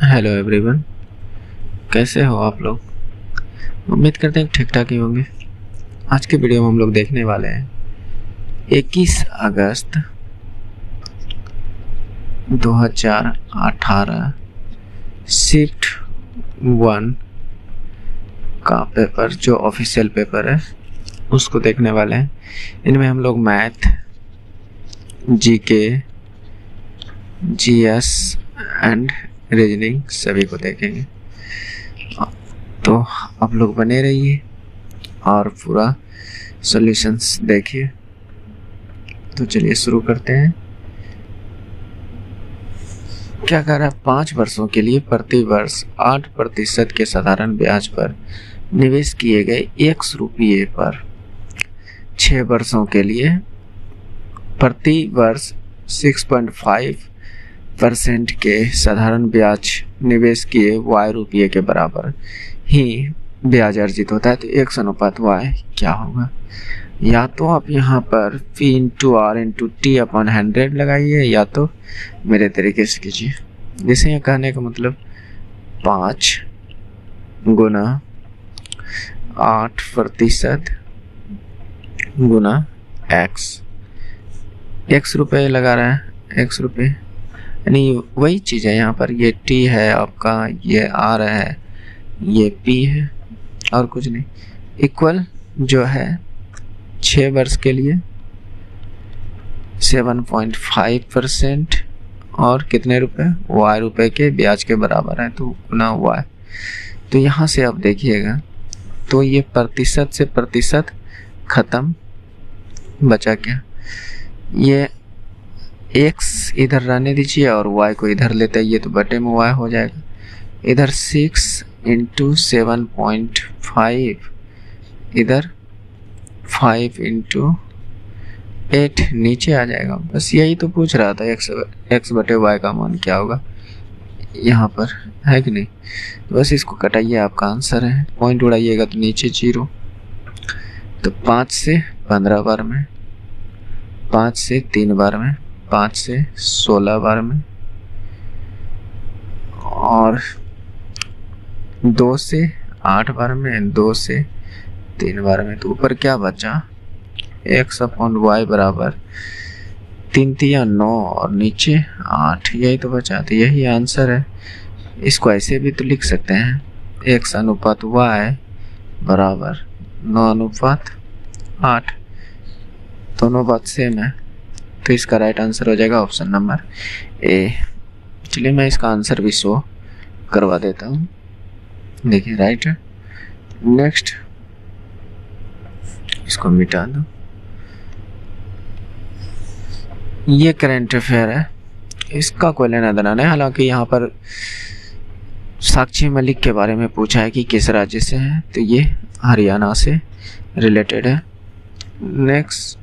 Hello everyone, कैसे हो आप लोग। उम्मीद करते हैं ठीक ठाक ही होंगे। आज के वीडियो में हम लोग देखने वाले हैं 21 अगस्त 2018 शिफ्ट 1 का पेपर, जो ऑफिशियल पेपर है उसको देखने वाले हैं। इनमें हम लोग math, GK, GS and reasoning सभी को देखेंगे। तो आप लोग बने रहिए और पूरा सॉल्यूशंस देखिए। तो चलिए शुरू करते हैं। क्या कह रहा है, 5 वर्षों के लिए प्रति वर्ष 8% के साधारण ब्याज पर निवेश किए गए ₹1 पर 6 वर्षों के लिए प्रति वर्ष 6.5% के साधारण ब्याज निवेश किए ₹Y के बराबर ही ब्याज अर्जित होता है। तो X अनुपात Y क्या होगा? या तो आप यहाँ पर P into R into T upon 100 लगाइए, या तो मेरे तरीके से कीजिए। जैसे यहाँ कहने का मतलब 5 गुना 8% गुना X रुपये लगा रहा है, X रुपये, यानी वही चीज़ है। यहाँ पर ये T है आपका, ये R है, ये P है और कुछ नहीं। इक्वल जो है 6 वर्ष के लिए 7.5% और कितने रुपए, Y के ब्याज के बराबर है, तो गुना Y। तो यहाँ से आप देखिएगा तो ये प्रतिशत से प्रतिशत खत्म, बचा क्या, ये X इधर रहने दीजिए और Y को इधर लेते हैं, ये तो बटे में Y हो जाएगा। इधर 6 इंटू 7.5, इधर 5 इंटू 8 नीचे आ जाएगा। बस यही तो पूछ रहा था, X बटे Y का मान क्या होगा यहाँ पर, है कि नहीं। तो बस इसको कटाइए, आपका आंसर है। पॉइंट उड़ाइएगा तो नीचे 0। तो 5 से 15 बार में, 5 से 3 बार में, 5 से 16 बार में और 2 से 8 बार में, 2 से 3 बार में। तो ऊपर क्या बचा, X अपॉन Y बराबर 3 तिया 9 और नीचे 8, यही तो बचा। तो यही आंसर है। इसको ऐसे भी तो लिख सकते हैं, X अनुपात Y बराबर 9 अनुपात 8, दोनों बात सेम है। तो इसका राइट आंसर हो जाएगा ऑप्शन नंबर A। चलिए मैं इसका आंसर भी शो करवा देता हूँ, देखिए राइट है। नेक्स्ट, इसको मिटा दो। ये करंट अफेयर है, इसका कोई लेना देना नहीं। हालांकि यहाँ पर साक्षी मलिक के बारे में पूछा है कि किस राज्य से है, तो ये हरियाणा से रिलेटेड है। नेक्स्ट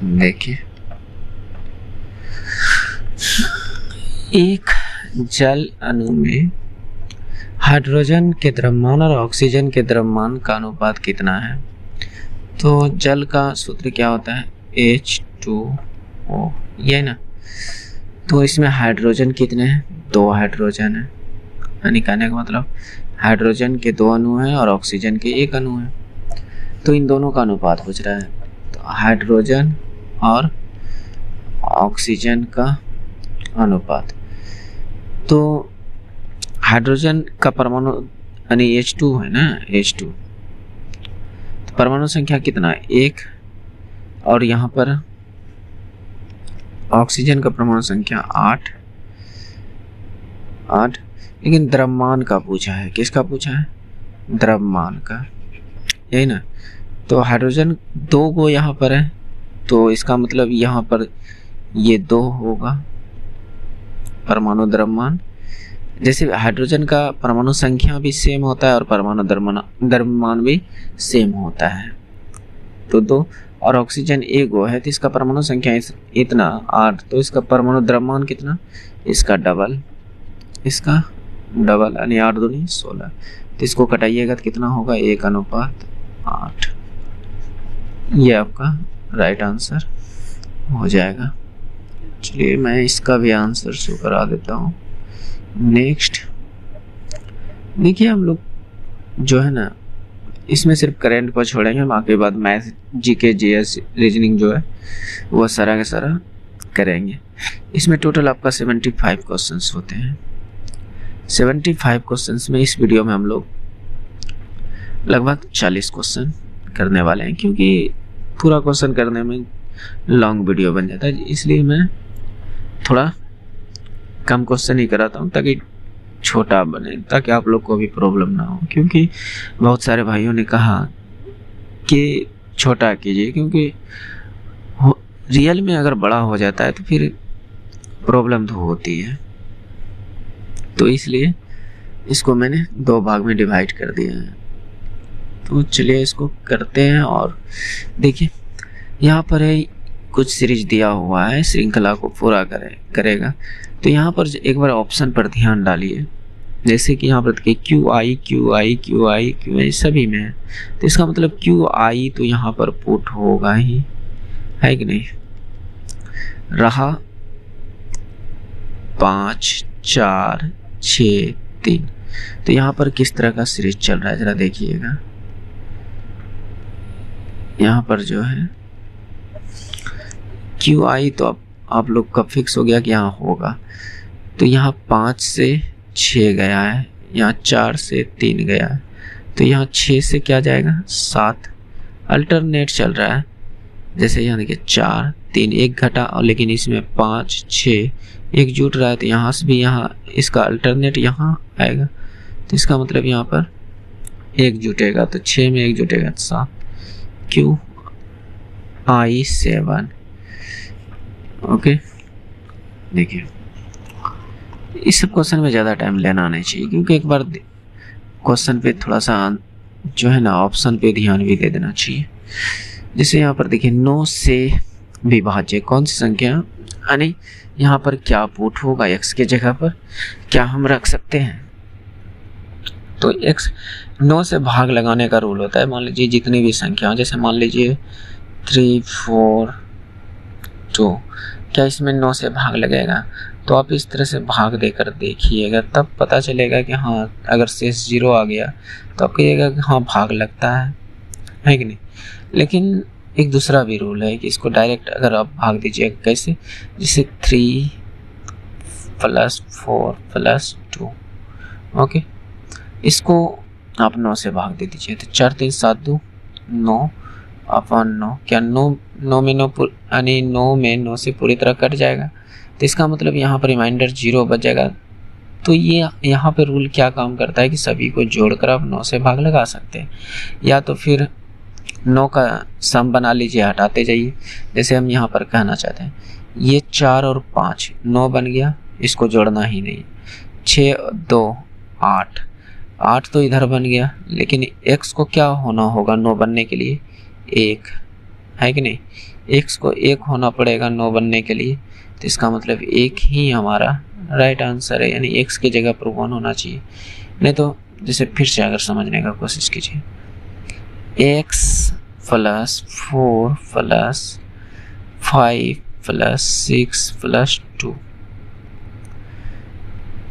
देखिए, एक जल अणु में हाइड्रोजन के द्रव्यमान और ऑक्सीजन के द्रव्यमान का अनुपात कितना है? तो जल का सूत्र क्या होता है, H2O, ये ना। तो इसमें हाइड्रोजन कितने हैं, 2 हाइड्रोजन है, यानी कहने का मतलब हाइड्रोजन के 2 अणु हैं और ऑक्सीजन के 1 अणु है। तो इन दोनों का अनुपात पूछ रहा है। तो हाइड्रोजन और ऑक्सीजन का अनुपात, तो हाइड्रोजन का परमाणु यानी H2 है ना, H2, तो परमाणु संख्या कितना है, 1, और यहाँ पर ऑक्सीजन का परमाणु संख्या 8। लेकिन द्रव्यमान का पूछा है, किसका पूछा है, द्रव्यमान का, यही ना। तो हाइड्रोजन 2 को यहाँ पर है, तो इसका मतलब यहाँ पर ये 2 होगा परमाणु द्रव्यमान। जैसे हाइड्रोजन का परमाणु संख्या भी सेम होता है और परमाणु द्रव्यमान भी सेम होता है, तो 2। और ऑक्सीजन 1 है, तो इसका परमाणु संख्या इतना 8, तो इसका परमाणु द्रव्यमान कितना, इसका डबल, इसका डबल, यानी 8 दूनी 16। तो इसको कटाइएगा तो कितना होगा, 1 अनुपात 8। ये आपका राइट आंसर हो जाएगा। चलिए मैं इसका भी आंसर शो करा देता हूँ। नेक्स्ट देखिए, हम लोग जो है ना इसमें सिर्फ करंट को छोड़ेंगे, बाकी बाद मैथ, जीके, जीएस, रीजनिंग जो है वो सारा का सारा करेंगे। इसमें टोटल आपका 75 क्वेश्चंस होते हैं। 75 क्वेश्चंस में इस वीडियो में हम लोग लगभग 40 क्वेश्चन करने वाले हैं, क्योंकि पूरा क्वेश्चन करने में लॉन्ग वीडियो बन जाता है, इसलिए मैं थोड़ा कम क्वेश्चन ही कराता हूँ ताकि छोटा बने, ताकि आप लोग को भी प्रॉब्लम ना हो। क्योंकि बहुत सारे भाइयों ने कहा कि छोटा कीजिए, क्योंकि रियल में अगर बड़ा हो जाता है तो फिर प्रॉब्लम तो होती है। तो इसलिए इसको मैंने 2 भाग में डिवाइड कर दिया है। तो चलिए इसको करते हैं। और देखिए यहाँ पर है कुछ सीरीज दिया हुआ है, श्रृंखला को पूरा करेगा। तो यहाँ पर एक बार ऑप्शन पर ध्यान डालिए, जैसे कि यहाँ पर देखिए क्यू आई सभी में है, तो इसका मतलब क्यू आई तो यहाँ पर पुट होगा ही, है कि नहीं। रहा 5, 4, 6, 3, तो यहाँ पर किस तरह का सीरीज चल रहा है जरा देखिएगा। यहाँ पर जो है क्यू आई तो आप लोग का फिक्स हो गया कि यहाँ होगा। तो यहाँ 5 से 6 गया है, यहाँ 4 से 3 गया है, तो यहाँ 6 से क्या जाएगा 7, अल्टरनेट चल रहा है। जैसे यहाँ देखिए 4, 3, 1 घटा, और लेकिन इसमें 5, 6 एक जुट रहा है, तो यहाँ से भी यहाँ इसका अल्टरनेट यहाँ आएगा, तो इसका मतलब यहाँ पर 1 जुटेगा, तो 6 में 1 जुटेगा 7, क्यू आई 7। ओके, देखिए इस सब क्वेश्चन में ज़्यादा टाइम लेना नहीं चाहिए, क्योंकि एक बार क्वेश्चन पे थोड़ा सा जो है ना ऑप्शन पे ध्यान भी दे देना चाहिए। जैसे यहाँ पर देखिए 9 से विभाज्य कौन सी संख्या, यानी यहाँ पर क्या पुट होगा, x के जगह पर क्या हम रख सकते हैं। तो x 9 से भाग लगाने का रूल होता है। मान लीजिए जितनी भी संख्या हो, जैसे मान लीजिए 3, 4, 2, क्या इसमें 9 से भाग लगेगा। तो आप इस तरह से भाग देकर देखिएगा, तब पता चलेगा कि हाँ, अगर शेष 0 आ गया तो आप कहिएगा कि हाँ भाग लगता है कि नहीं। लेकिन एक दूसरा भी रूल है कि इसको डायरेक्ट अगर आप भाग दीजिएगा, कैसे, जैसे 3 + 4 + 2, ओके, इसको आप 9 से भाग दे दीजिए, तो 4, 3, 7, 2, 9 अपन 9, क्या 9 में 9 यानी 9 में 9 से पूरी तरह कट जाएगा, तो इसका मतलब यहाँ पर रिमाइंडर 0 बच जाएगा। तो ये यहाँ पे रूल क्या काम करता है कि सभी को जोड़कर आप 9 से भाग लगा सकते हैं, या तो फिर 9 का सम बना लीजिए, हटाते जाइए। जैसे हम यहाँ पर कहना चाहते हैं ये 4 और 5 9 बन गया, इसको जोड़ना ही नहीं। 6, 2, 8 तो इधर बन गया, लेकिन x को क्या होना होगा 9 बनने के लिए, 1, है कि नहीं। x को 1 होना पड़ेगा 9 बनने के लिए, तो इसका मतलब 1 ही हमारा राइट आंसर है, यानी x की जगह पर 1 होना चाहिए। नहीं तो जैसे फिर से अगर समझने का कोशिश कीजिए, x + 4 + 5 + 6 +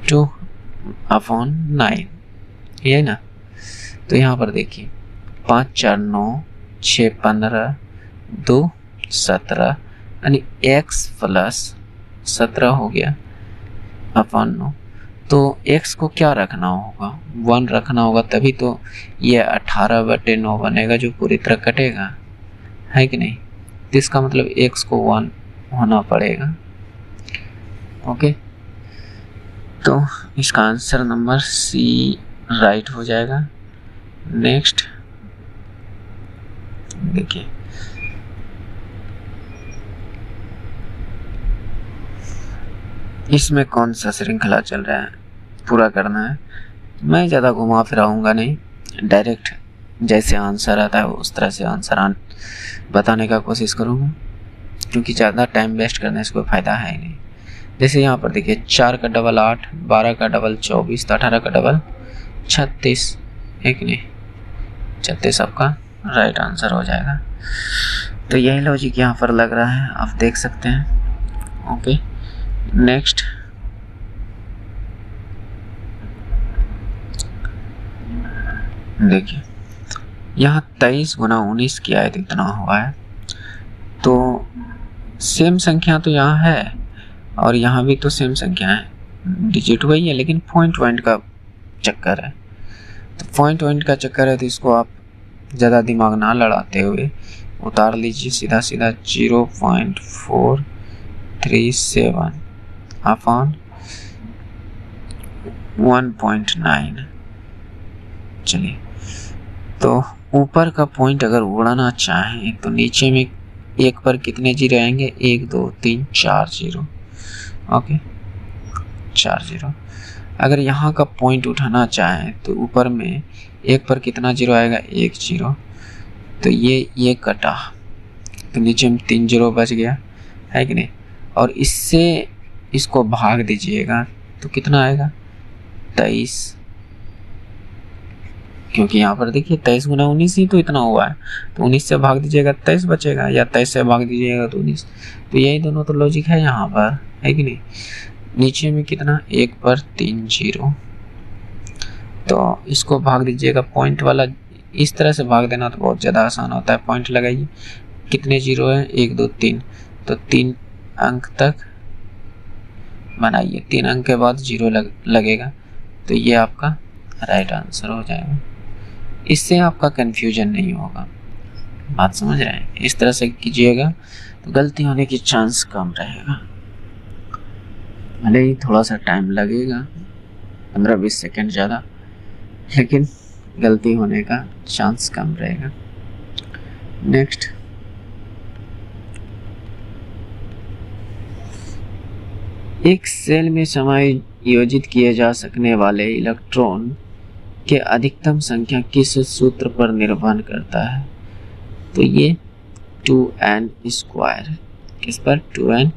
2/9, ये ना। तो यहाँ पर देखिए 5, 4, 9, 6, 15, 2, 17, यानी x + 17 हो गया अपन 9। तो x को क्या रखना होगा, 1 रखना होगा, तभी तो ये 18/9 बनेगा जो पूरी तरह कटेगा, है कि नहीं। तो इसका मतलब x को 1 होना पड़ेगा। ओके, तो इसका आंसर नंबर C राइट हो जाएगा। नेक्स्ट देखिए, इसमें कौन सा श्रृंखला चल रहा है, पूरा करना है। मैं ज़्यादा घुमा फिराऊंगा नहीं, डायरेक्ट जैसे आंसर आता है उस तरह से आंसर बताने का कोशिश करूँगा, क्योंकि ज़्यादा टाइम वेस्ट करने से कोई फ़ायदा है नहीं। जैसे यहाँ पर देखिए 4 का डबल 8, 12 का डबल 24, 18 का डबल 36, एक नहीं 36 आपका राइट आंसर हो जाएगा। तो यही लॉजिक यहाँ पर लग रहा है, आप देख सकते हैं। ओके। नेक्स्ट देखिए, यहाँ 23 गुना 19 किया है तो इतना हुआ है। तो सेम संख्या तो यहाँ है और यहाँ भी तो सेम संख्या है, डिजिट वही है, लेकिन पॉइंट का चक्कर है। तो पॉइंट का चक्कर है तो इसको आप ज़्यादा दिमाग ना लड़ाते हुए उतार लीजिए सीधा सीधा 0.437 अपॉन 1.9। चलिए, तो ऊपर का पॉइंट अगर उड़ाना चाहें तो नीचे में एक पर कितने जीरो आएंगे, 1 2 3 4 जीरो। Okay, 4 zero. अगर यहाँ का पॉइंट उठाना चाहें तो ऊपर में एक पर कितना जीरो आएगा, 1 जीरो। तो ये कटा तो नीचे में 3 जीरो बच गया, है कि नहीं। और इससे इसको भाग दीजिएगा तो कितना आएगा, 23। क्योंकि यहाँ पर देखिए 23 गुना 19 ही तो इतना हुआ है, तो 19 से भाग दीजिएगा 23 बचेगा, या 23 से भाग दीजिएगा तो 19। तो यही दोनों तो लॉजिक है यहाँ पर, है कि नहीं। नीचे में कितना, 1 पर 3 जीरो। तो इसको भाग दीजिएगा पॉइंट वाला, इस तरह से भाग देना तो बहुत ज़्यादा आसान होता है। पॉइंट लगाइए, कितने जीरो है, 1 2 3, तो 3 अंक तक बनाइए, 3 अंक के बाद जीरो लगेगा। तो ये आपका राइट आंसर हो जाएगा। इससे आपका कंफ्यूजन नहीं होगा, बात समझ रहे हैं। इस तरह से कीजिएगा तो गलती होने की चांस कम रहेगा। भले ही थोड़ा सा टाइम लगेगा, 15-20 सेकंड ज़्यादा, लेकिन गलती होने का चांस कम रहेगा। नेक्स्ट, एक सेल में समायोजित किए जा सकने वाले इलेक्ट्रॉन के अधिकतम संख्या किस सूत्र पर निर्भर करता है। तो ये 2n स्क्वायर, किस पर, 2n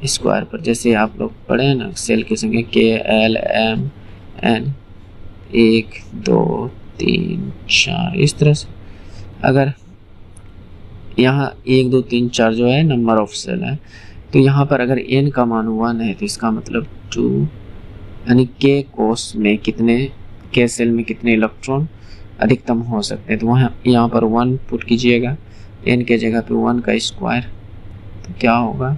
स्क्वायर पर। जैसे आप लोग पढ़े हैं ना, सेल की संख्या KLMN 1 2 3 4, इस तरह से। अगर यहाँ 1 2 3 4 जो है नंबर ऑफ सेल है, तो यहाँ पर अगर n का मान 1 है तो इसका मतलब 2, यानी k कोष में कितने, k सेल में कितने इलेक्ट्रॉन अधिकतम हो सकते हैं। तो वहाँ यहाँ पर 1 पुट कीजिएगा, n के जगह पे 1 का स्क्वायर, तो क्या होगा,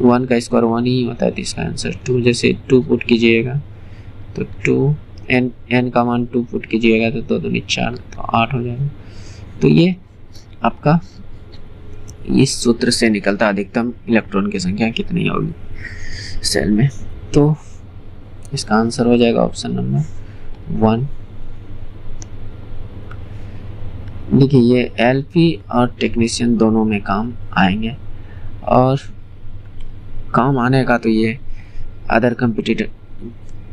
1 का स्क्वायर 1 ही होता है, तो इसका आंसर 2। जैसे 2 पुट कीजिएगा तो 2, n का मान 2 पुट कीजिएगा तो 2 दूनी 4, तो 8 हो जाएगा। तो ये आपका इस सूत्र से निकलता अधिकतम इलेक्ट्रॉन की संख्या कितनी होगी सेल में। तो इसका आंसर हो जाएगा ऑप्शन नंबर 1। देखिए, ये एलपी और टेक्नीशियन दोनों में काम आएंगे, और काम आने का तो ये अदर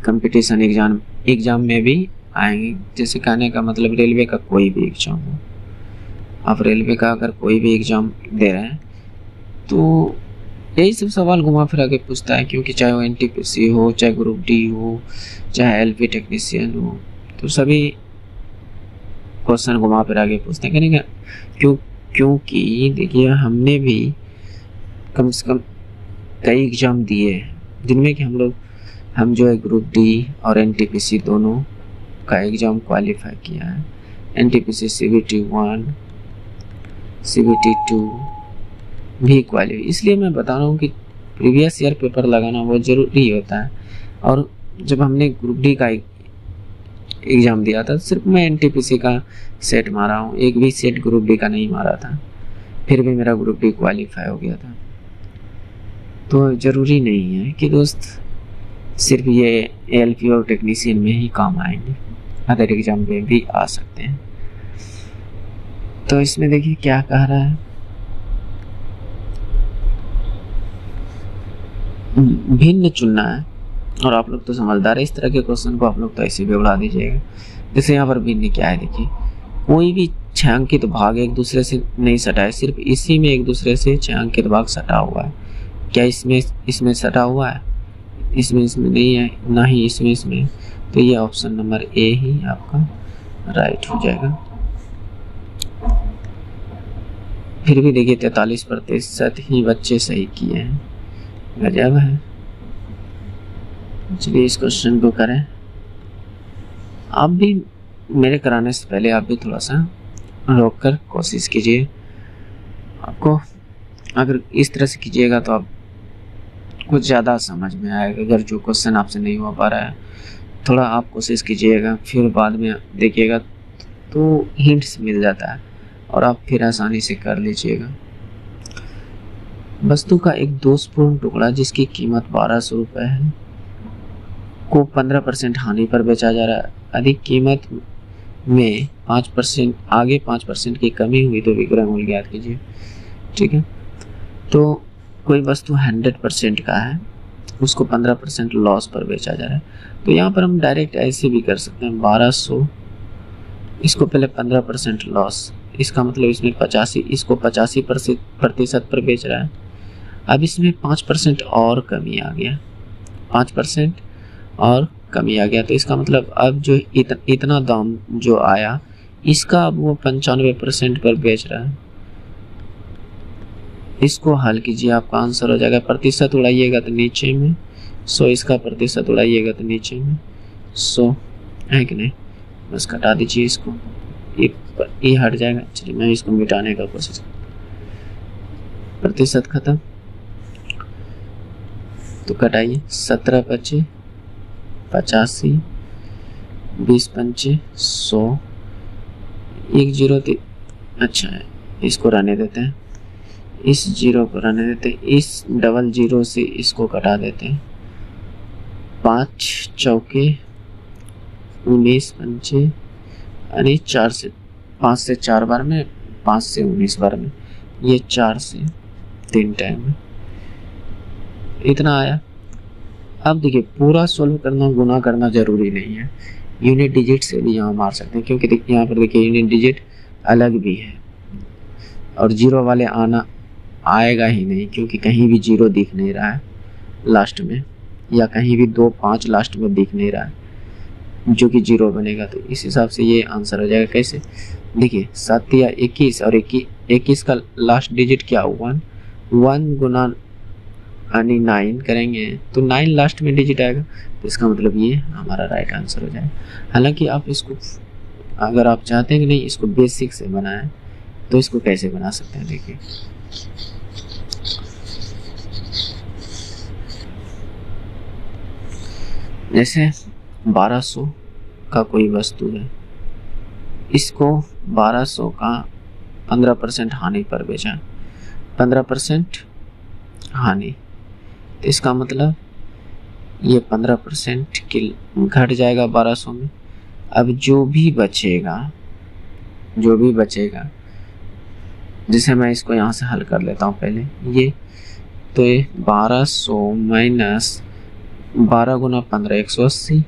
कंपटीशन एग्जाम में भी आएंगे। जैसे कहने का मतलब रेलवे का कोई भी एग्जाम हो, आप रेलवे का अगर कोई भी एग्ज़ाम दे रहे हैं तो यही सब सवाल घुमा फिरा के पूछता है। क्योंकि चाहे वो एनटीपीसी हो, चाहे ग्रुप डी हो, चाहे एलपी टेक्नीशियन हो, तो सभी क्वेश्चन घुमा फिरा के पूछते हैं। कहने का क्योंकि देखिए, हमने भी कम से कम कई एग्ज़ाम दिए जिनमें कि हम जो है ग्रुप डी और एनटीपीसी दोनों का एग्ज़ाम क्वालिफाई किया है। एनटीपीसी CBT 1 CBT 2 भी क्वालिफाई। इसलिए मैं बता रहा हूँ कि प्रीवियस ईयर पेपर लगाना बहुत ज़रूरी होता है। और जब हमने ग्रुप डी का एग्ज़ाम दिया था, सिर्फ मैं एनटीपीसी का सेट मारा हूँ, एक भी सेट ग्रुप डी का नहीं मारा था, फिर भी मेरा ग्रुप डी क्वालिफाई हो गया था। तो ज़रूरी नहीं है कि दोस्त सिर्फ ये एलपी और टेक्नीशियन में ही काम आएंगे, अदर एग्जाम में भी आ सकते हैं। तो इसमें देखिए क्या कह रहा है, भिन्न चुनना है। और आप लोग तो समझदार है, इस तरह के क्वेश्चन को आप लोग तो ऐसे भी उड़ा दीजिएगा। जैसे यहाँ पर भिन्न क्या है, देखिए कोई भी 6 अंकित भाग एक दूसरे से नहीं सटा है, सिर्फ इसी में एक दूसरे से 6 अंकित भाग सटा हुआ है। क्या इसमें सटा हुआ है, इसमें नहीं है, ना ही इसमें। तो ये ऑप्शन नंबर ए ही आपका राइट हो जाएगा। फिर भी देखिए 43% ही बच्चे सही किए हैं, गजब है। चलिए इस क्वेश्चन को करें। आप भी मेरे कराने से पहले आप भी थोड़ा सा रोक कर कोशिश कीजिए। आपको अगर इस तरह से कीजिएगा तो आप कुछ ज़्यादा समझ में आएगा। अगर जो क्वेश्चन आपसे नहीं हो पा रहा है, थोड़ा आप कोशिश कीजिएगा, फिर बाद में देखिएगा तो हिंट्स मिल जाता है और आप फिर आसानी से कर लीजिएगा। वस्तु का एक दोषपूर्ण टुकड़ा जिसकी कीमत 1200 रुपये है को 15% हानि पर बेचा जा रहा है। अधिक कीमत में 5% आगे 5% की कमी हुई तो विक्रय मूल्य ज्ञात कीजिए। ठीक है, तो कोई वस्तु 100% का है, उसको 15% लॉस पर बेचा जा रहा है। तो यहाँ पर हम डायरेक्ट ऐसे भी कर सकते हैं, 1200 इसको पहले 15% लॉस, इसका मतलब इसमें 85, इसको 85% पर बेच रहा है। अब इसमें 5% और कमी आ गया, 5% और कमी आ गया, तो इसका मतलब अब जो इतना दाम जो आया इसका अब वो 95% पर बेच रहा है। इसको हल कीजिए, आपका आंसर हो जाएगा, प्रतिशत उड़ाइएगा तो नीचे में 100, इसका प्रतिशत उड़ाइएगा तो नीचे में 100 है कि नहीं। बस घटा दीजिए इसको, ये हट जाएगा। चलिए मैं इसको मिटाने का कोशिश, प्रतिशत खत्म, तो कटाइए 17 25 85 20 पंचे 100, 1 0 अच्छा है, इसको रहने देते हैं, इस 0 को रहने देते हैं, इस डबल 0 से इसको कटा देते हैं। 5 चौके 19 पंचे, यानी 5 से 4 बार में, 5 से 19 बार में, ये 4 से 3 टाइम में इतना आया। अब देखिए पूरा सोल्व करना, गुना करना जरूरी नहीं है, यूनिट डिजिट से भी यहाँ मार सकते हैं, क्योंकि देखिए यहाँ पर देखिए यूनिट डिजिट अलग भी है और 0 वाले आएगा ही नहीं, क्योंकि कहीं भी 0 दिख नहीं रहा है लास्ट में, या कहीं भी 2 5 लास्ट में दिख नहीं रहा है जो कि 0 बनेगा। तो इस हिसाब से ये आंसर हो जाएगा। कैसे देखिए 7 या 21 और 21 का लास्ट डिजिट क्या हुआ, 1 गुना यानी 9 करेंगे तो 9 लास्ट में डिजिट आएगा, तो इसका मतलब ये हमारा राइट आंसर हो जाएगा। हालांकि आप इसको अगर आप चाहते हैं कि नहीं इसको बेसिक से बनाएं तो इसको कैसे बना सकते हैं, देखिए जैसे 1200 का कोई वस्तु है, इसको 1200 का 15% हानि पर बेचा, 15% हानि, तो इसका मतलब ये 15% की घट जाएगा 1200 में। अब जो भी बचेगा जैसे मैं इसको यहाँ से हल कर लेता हूँ पहले, ये तो ये 1200 माइनस 12 गुना 15 180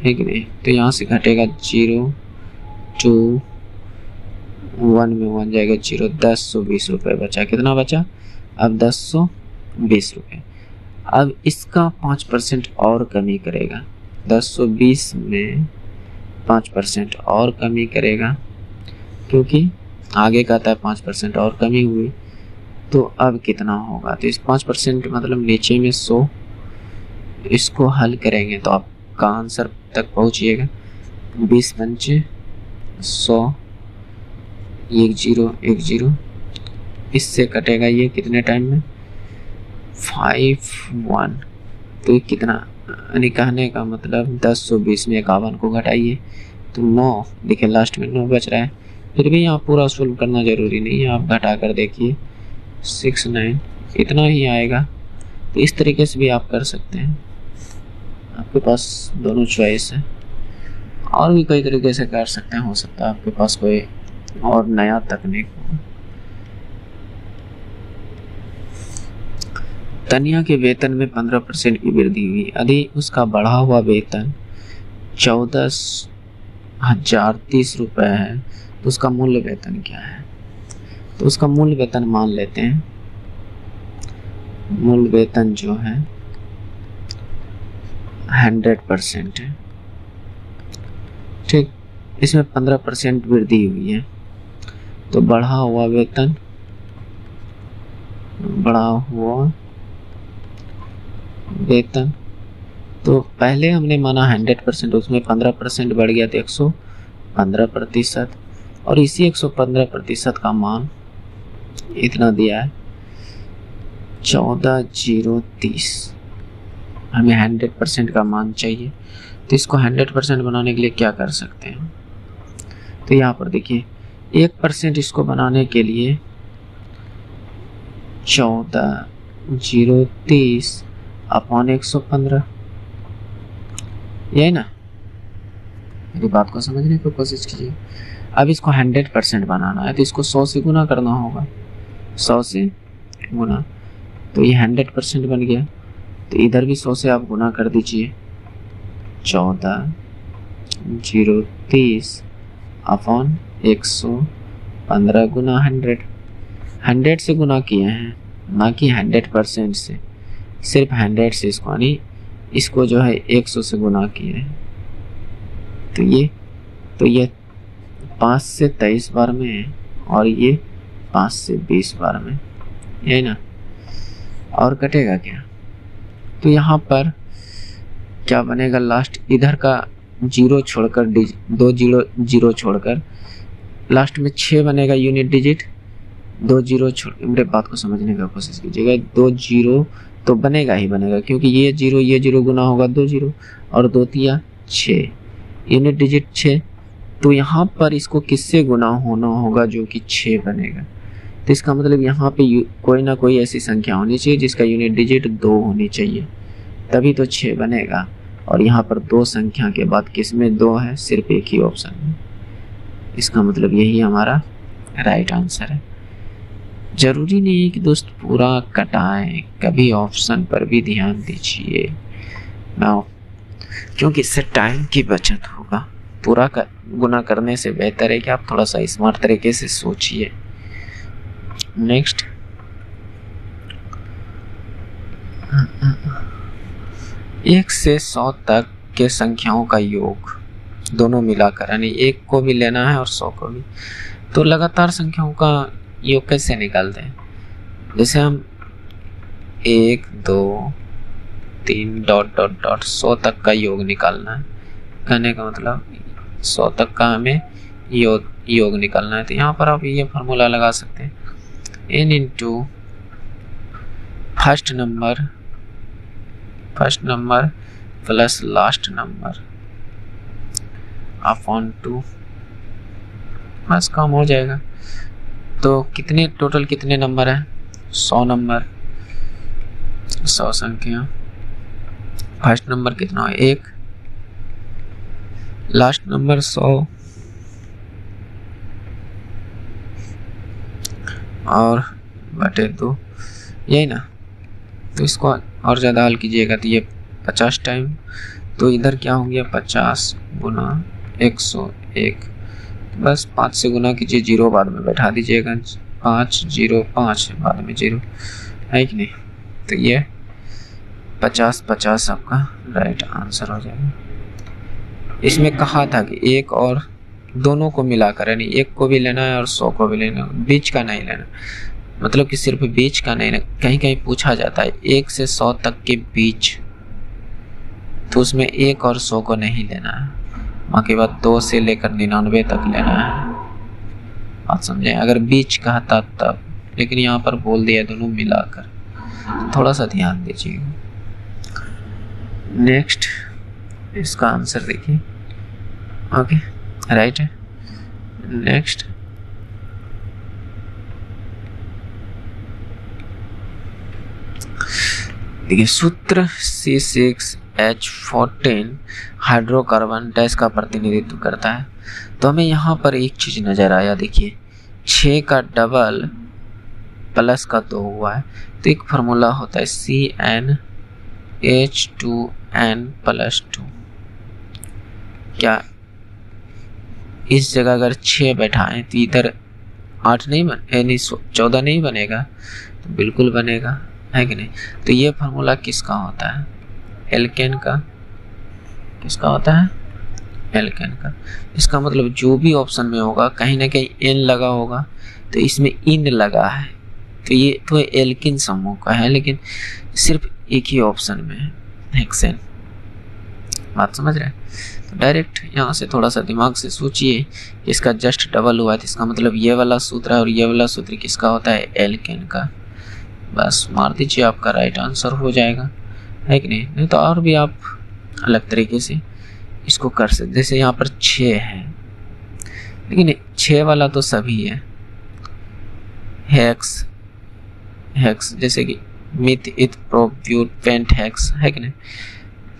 है कि नहीं, तो यहाँ से घटेगा 0 2 1 में 1 जाएगा 0, 1020 रुपये बचा। कितना बचा अब 1020 रुपये। अब इसका 5% और कमी करेगा, 1020 में 5% और कमी करेगा, क्योंकि आगे कहता है 5% और कमी हुई, तो अब कितना होगा, तो इस 5% मतलब नीचे में 100, इसको हल करेंगे तो आपका आंसर तक पहुंचिएगा। 20 पंचे 100, 1 0 1 0, इससे कटेगा ये कितने टाइम में 5 1, तो ये कितना, यानी कहने का मतलब 1020 में 51 को घटाइए तो 9, देखिए लास्ट में 9 बच रहा है। फिर भी यहाँ पूरा सोल्व करना जरूरी नहीं है, आप घटा कर देखिए 6 9 इतना ही आएगा। तो इस तरीके से भी आप कर सकते हैं, आपके पास दोनों चॉइस है, और भी कई तरीके से कर सकते हैं, हो सकता है आपके पास कोई और नया तकनीक हो। तनिया के वेतन में 15% की वृद्धि हुई, यदि उसका बढ़ा हुआ वेतन 14,030 रुपये है तो उसका मूल्य वेतन क्या है। तो उसका मूल्य वेतन मान लेते हैं, मूल्य वेतन जो है 100% है, ठीक, इसमें 15% वृद्धि हुई है, तो बढ़ा हुआ वेतन वेतन, तो पहले हमने माना 100%, उसमें 15% बढ़ गया तो 115%, और इसी 115% का मान इतना दिया है 14,030। हमें 100% का मान चाहिए, तो इसको 100% बनाने के लिए क्या कर सकते हैं? तो यहाँ पर देखिए 1% इसको बनाने के लिए 14,030 अपॉन 115, यही ना? मेरी बात को समझने की कोशिश कीजिए। अब इसको 100% बनाना है तो इसको 100 से गुना करना होगा, 100 से गुना, तो ये 100% बन गया। तो इधर भी 100 से आप गुना कर दीजिए, 14,030 अपॉन 115 गुना 100 से गुना किए हैं, ना कि 100% से, सिर्फ 100 से इसको, यानी इसको जो है 100 से गुना किए हैं। तो ये 5 से 23 बार में है और ये 5 से 20 बार में, यही ना? और कटेगा क्या? तो यहाँ पर क्या बनेगा? लास्ट इधर का जीरो छोड़कर, 2 जीरो छोड़कर लास्ट में 6 बनेगा यूनिट डिजिट। 2 जीरो छोड़, मेरे बात को समझने का कोशिश कीजिएगा। 2 जीरो तो बनेगा ही बनेगा, क्योंकि ये जीरो गुना होगा 2 जीरो, और 2 तिया 6, यूनिट डिजिट 6। तो यहाँ पर इसको किससे गुना होना होगा जो कि 6 बनेगा? तो इसका मतलब यहाँ पे कोई ना कोई ऐसी संख्या होनी चाहिए जिसका यूनिट डिजिट 2 होनी चाहिए, तभी तो 6 बनेगा। और यहाँ पर 2 संख्या के बाद किसमें 2 है? सिर्फ एक ही ऑप्शन में। इसका मतलब यही हमारा राइट आंसर है। जरूरी नहीं है कि दोस्त पूरा कटाएं, कभी ऑप्शन पर भी ध्यान दीजिए ना, क्योंकि इससे टाइम की बचत होगा। पूरा गुना करने से बेहतर है कि आप थोड़ा सा स्मार्ट तरीके से सोचिए। नेक्स्ट, 1 से 100 तक के संख्याओं का योग दोनों मिलाकर, यानी 1 को भी लेना है और 100 को भी। तो लगातार संख्याओं का योग कैसे निकालते हैं? जैसे हम 1 2 3 डॉट डॉट डॉट 100 तक का योग निकालना है, कहने का मतलब 100 तक का हमें योग निकालना है। तो यहाँ पर आप ये फार्मूला लगा सकते हैं, n into first number plus last number upon 2, बस काम हो जाएगा। तो कितने टोटल कितने नंबर हैं? 100 नंबर, 100 संख्या। फर्स्ट नंबर कितना है? 1, लास्ट नंबर 100 और बटे 2, यही ना? तो इसको और ज़्यादा हल कीजिएगा तो ये 50 टाइम, तो इधर क्या हो गया? 50 गुना 101, बस 5 से गुना कीजिए, 0 बाद में बैठा दीजिएगा, 5 0 5 बाद में 0, है कि नहीं? तो ये 50 आपका राइट आंसर हो जाएगा। इसमें कहा था कि 1 और दोनों को मिलाकर, यानी 1 को भी लेना है और 100 को भी लेना है, बीच का नहीं लेना। मतलब कि सिर्फ बीच का नहीं, कहीं कहीं पूछा जाता है 1 से 100 तक के बीच, तो उसमें 1 और 100 को नहीं लेना है, बाकी बात 2 से लेकर 99 तक लेना है। बात समझे? अगर बीच कहता तब, लेकिन यहाँ पर बोल दिया दोनों मिलाकर, थोड़ा सा ध्यान दीजिएगा। नेक्स्ट, इसका आंसर देखिए। ओके, राइट है। नेक्स्ट, देखिए सूत्र C6H14 हाइड्रोकार्बन डैश का प्रतिनिधित्व करता है। तो हमें यहाँ पर एक चीज नजर आया, देखिए 6 का डबल प्लस का 2 हुआ है, तो एक फार्मूला होता है CnH2n+2। क्या इस जगह अगर 6 बैठाएं तो इधर 8 नहीं यानी 14 नहीं बनेगा? तो बिल्कुल बनेगा, है कि नहीं? तो ये फार्मूला किसका होता है? एल्केन का। किसका होता है? एल्केन का। इसका मतलब जो भी ऑप्शन में होगा कहीं ना कहीं एन लगा होगा, तो इसमें इन लगा है, तो ये तो एल्किन समूह का है। लेकिन सिर्फ एक ही ऑप्शन में है, हेक्सेन। बात समझ रहे हैं? तो डायरेक्ट यहाँ से थोड़ा सा दिमाग से सोचिए, इसका जस्ट डबल हुआ है तो इसका मतलब ये वाला सूत्र है और ये वाला सूत्र किसका होता है, एल्केन का। बस मार दीजिए, आपका राइट आंसर हो जाएगा, है कि नहीं? नहीं तो और भी आप अलग तरीके से इसको कर सकते, जैसे यहाँ पर 6 है, लेकिन 6 वाला तो सभी है, हेक्स जैसे कि मिथ इथ प्रोब्यूट पेंट हेक्स, है कि नहीं?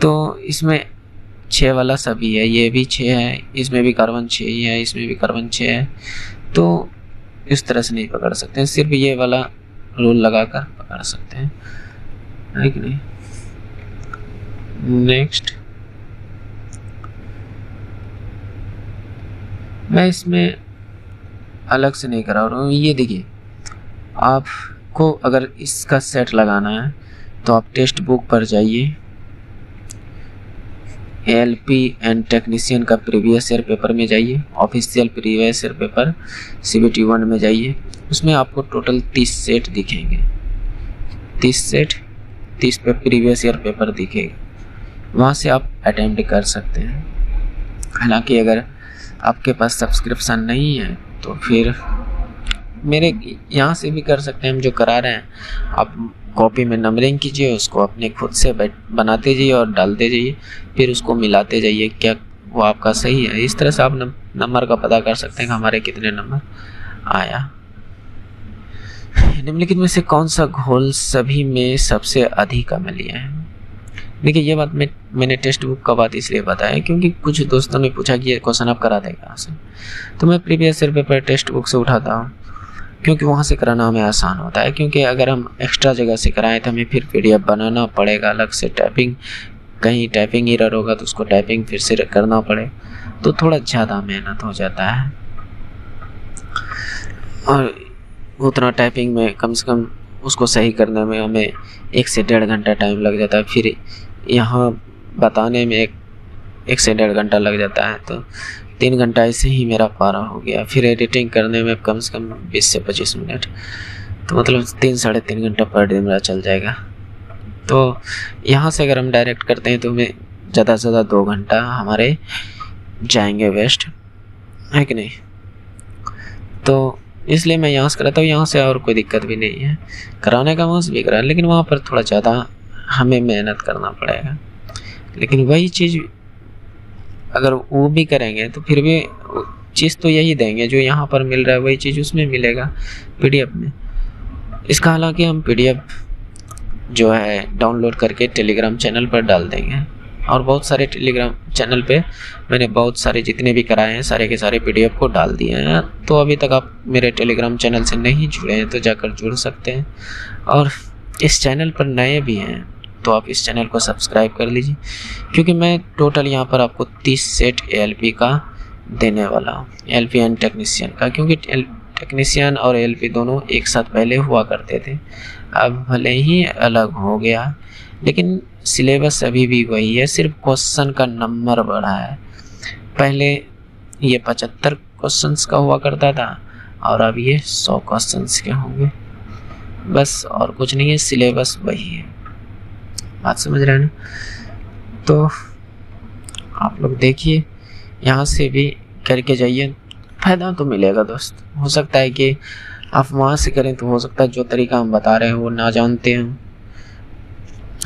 तो इसमें 6 वाला सभी है, ये भी 6 है, इसमें भी कार्बन 6 ही है, इसमें भी कार्बन 6 है। तो इस तरह से नहीं पकड़ सकते हैं, सिर्फ ये वाला रूल लगाकर पकड़ सकते हैं, है कि नहीं? नेक्स्ट, मैं इसमें अलग से नहीं करा रहा हूँ। ये देखिए, आपको अगर इसका सेट लगाना है तो आप टेक्स्ट बुक पर जाइए, एलपी एंड टेक्नीशियन का प्रीवियस ईयर पेपर में जाइए, official previous year paper CBT 1 में जाइए, उसमें आपको टोटल 30 सेट दिखेंगे, 30 सेट 30 पे प्रीवियस ईयर पेपर दिखेगा, वहाँ से आप अटेम्प्ट कर सकते हैं। हालांकि अगर आपके पास सब्सक्रिप्शन नहीं है तो फिर मेरे यहाँ से भी कर सकते हैं, हम जो करा रहे हैं। आप कॉपी में नंबरिंग कीजिए, उसको अपने खुद से बनाते जाइए और डालते जाइए, फिर उसको मिलाते जाइए, क्या वो आपका सही है। इस तरह से आप नंबर का पता कर सकते हैं कि हमारे कितने नंबर आया। निम्नलिखित में से कौन सा घोल सभी में सबसे अधिक अम्लीय है? देखिए, ये बात मैंने टेक्स्ट बुक का बात इसलिए बताया क्योंकि कुछ दोस्तों ने पूछा कि ये क्वेश्चन आप करा देगा कहाँ से, तो मैं previous year paper text book से उठाता हूँ, क्योंकि वहाँ से कराना हमें आसान होता है। क्योंकि अगर हम एक्स्ट्रा जगह से कराएं तो हमें फिर PDF बनाना पड़ेगा अलग से, टाइपिंग, कहीं टाइपिंग एरर होगा तो उसको टाइपिंग फिर से करना पड़े, तो थोड़ा ज़्यादा मेहनत हो जाता है और उतना टाइपिंग में कम से कम उसको सही करने में हमें 1 से 1.5 घंटा टाइम लग जाता है, फिर यहाँ बताने में 1 से 1.5 घंटा लग जाता है, तो 3 घंटा ऐसे ही मेरा पारा हो गया। फिर एडिटिंग करने में कम से कम 20 से 25 मिनट, तो मतलब 3-3.5 घंटा पर डे मेरा चल जाएगा। तो यहाँ से अगर हम डायरेक्ट करते हैं तो हमें ज़्यादा से ज़्यादा 2 घंटा हमारे जाएंगे वेस्ट, है कि नहीं? तो इसलिए मैं यहाँ से कराता हूँ, यहाँ से और कोई दिक्कत भी नहीं है, कराने का वहाँ से भी करा, लेकिन वहाँ पर थोड़ा ज़्यादा हमें मेहनत करना पड़ेगा। लेकिन वही चीज़ अगर वो भी करेंगे तो फिर भी चीज़ तो यही देंगे, जो यहाँ पर मिल रहा है वही चीज़ उसमें मिलेगा PDF में। इसका हालांकि हम PDF जो है डाउनलोड करके टेलीग्राम चैनल पर डाल देंगे, और बहुत सारे टेलीग्राम चैनल पे मैंने बहुत सारे जितने भी कराए हैं सारे के सारे PDF को डाल दिए हैं। तो अभी तक आप मेरे टेलीग्राम चैनल से नहीं जुड़े हैं तो जाकर जुड़ सकते हैं, और इस चैनल पर नए भी हैं तो आप इस चैनल को सब्सक्राइब कर लीजिए, क्योंकि मैं टोटल यहाँ पर आपको 30 सेट ALP का देने वाला हूँ, LP एंड टेक्नीशियन का, क्योंकि टेक्नीशियन और LP दोनों एक साथ पहले हुआ करते थे, अब भले ही अलग हो गया, लेकिन सिलेबस अभी भी वही है, सिर्फ क्वेश्चन का नंबर बढ़ा है। पहले ये 75 क्वेश्चंस का हुआ करता था और अब ये 100 क्वेश्चंस के होंगे, बस और कुछ नहीं है, सिलेबस वही है। बात समझ रहे हैं ना? तो आप लोग देखिए, यहाँ से भी करके जाइए, फ़ायदा तो मिलेगा दोस्त। हो सकता है कि आप वहाँ से करें तो हो सकता है जो तरीका हम बता रहे हैं वो ना जानते हैं,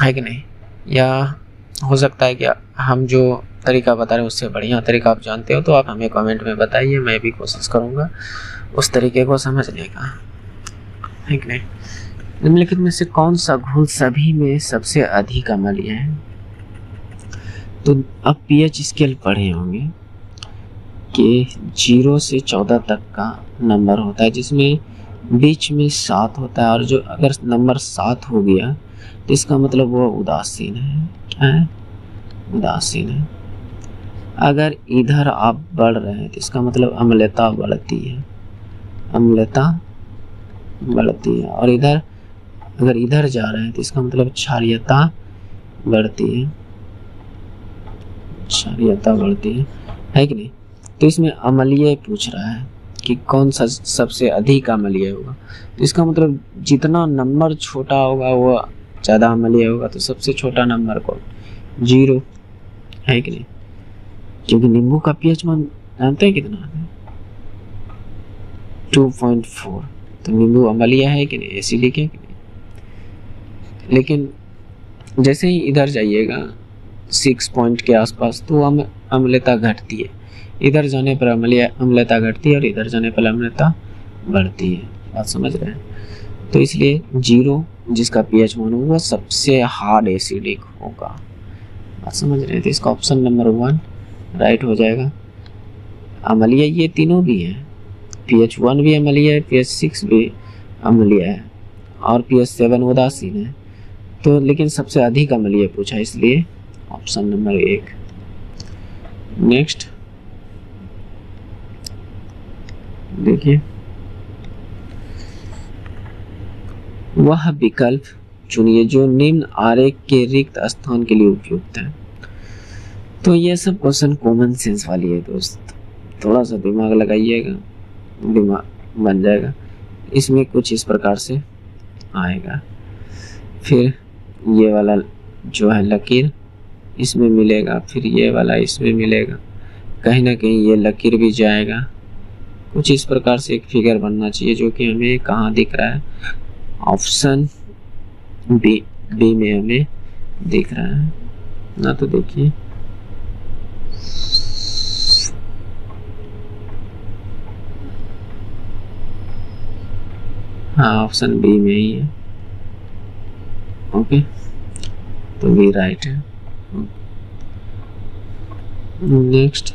है कि नहीं? या हो सकता है कि हम जो तरीका बता रहे हैं उससे बढ़िया तरीका आप जानते हो, तो आप हमें कमेंट में बताइए, मैं भी कोशिश करूँगा उस तरीके को समझने का, है कि नहीं? निम्नलिखित में से कौन सा घोल सभी में सबसे अधिक अम्लीय है? तो अब pH स्केल पढ़े होंगे कि 0 से 14 तक का नंबर होता है, जिसमें बीच में 7 होता है, और जो अगर नंबर 7 हो गया तो इसका मतलब वो उदासीन है। क्या है? उदासीन है। अगर इधर आप बढ़ रहे हैं तो इसका मतलब अम्लता बढ़ती है, अम्लता बढ़ती है, और इधर अगर इधर जा रहे हैं तो इसका मतलब क्षारीयता बढ़ती है, क्षारीयता बढ़ती है कि नहीं? तो इसमें अम्लीय पूछ रहा है कि कौन सा सबसे अधिक अम्लीय होगा, तो इसका मतलब जितना नंबर छोटा होगा वो ज़्यादा अमलिया होगा तो सबसे छोटा नंबर कौन, 0 है कि नहीं, क्योंकि नींबू का pH मान जानते हैं कितना है, 2.4। तो नींबू अम्लीय है कि नहीं, एसिडिक है कि नहीं। लेकिन जैसे ही इधर जाइएगा 6 पॉइंट के आसपास तो अम्लता घटती है, इधर जाने पर अम्लता घटती है और इधर जाने पर अम्लता बढ़ती है। बात समझ रहे हैं। तो इसलिए 0 जिसका pH मान होगा वो सबसे हार्ड एसिडिक होगा। बात समझ रहे हैं। तो इसका ऑप्शन नंबर 1 राइट हो जाएगा। अम्लीय ये तीनों भी है, pH 1 भी अम्लीय है, pH 6 भी अम्लीय है और pH 7 उदासीन है। तो लेकिन सबसे अधिक अम्लीय पूछा, इसलिए ऑप्शन नंबर 1। नेक्स्ट देखिए, वह विकल्प चुनिए जो निम्न आरेख के रिक्त स्थान के लिए उपयुक्त है। तो ये सब क्वेश्चन कॉमन सेंस वाली है दोस्त, थोड़ा सा दिमाग लगाइएगा, दिमाग बन जाएगा। इसमें कुछ इस प्रकार से आएगा, फिर ये वाला जो है लकीर इसमें मिलेगा, फिर ये वाला इसमें मिलेगा, कहीं ना कहीं ये लकीर भी जाएगा। कुछ इस प्रकार से एक फिगर बनना चाहिए जो कि हमें कहाँ दिख रहा है, ऑप्शन बी में हमें दिख रहा है ना। तो देखिए हाँ, ऑप्शन बी में ही है। ओके, तो बी राइट है। नेक्स्ट,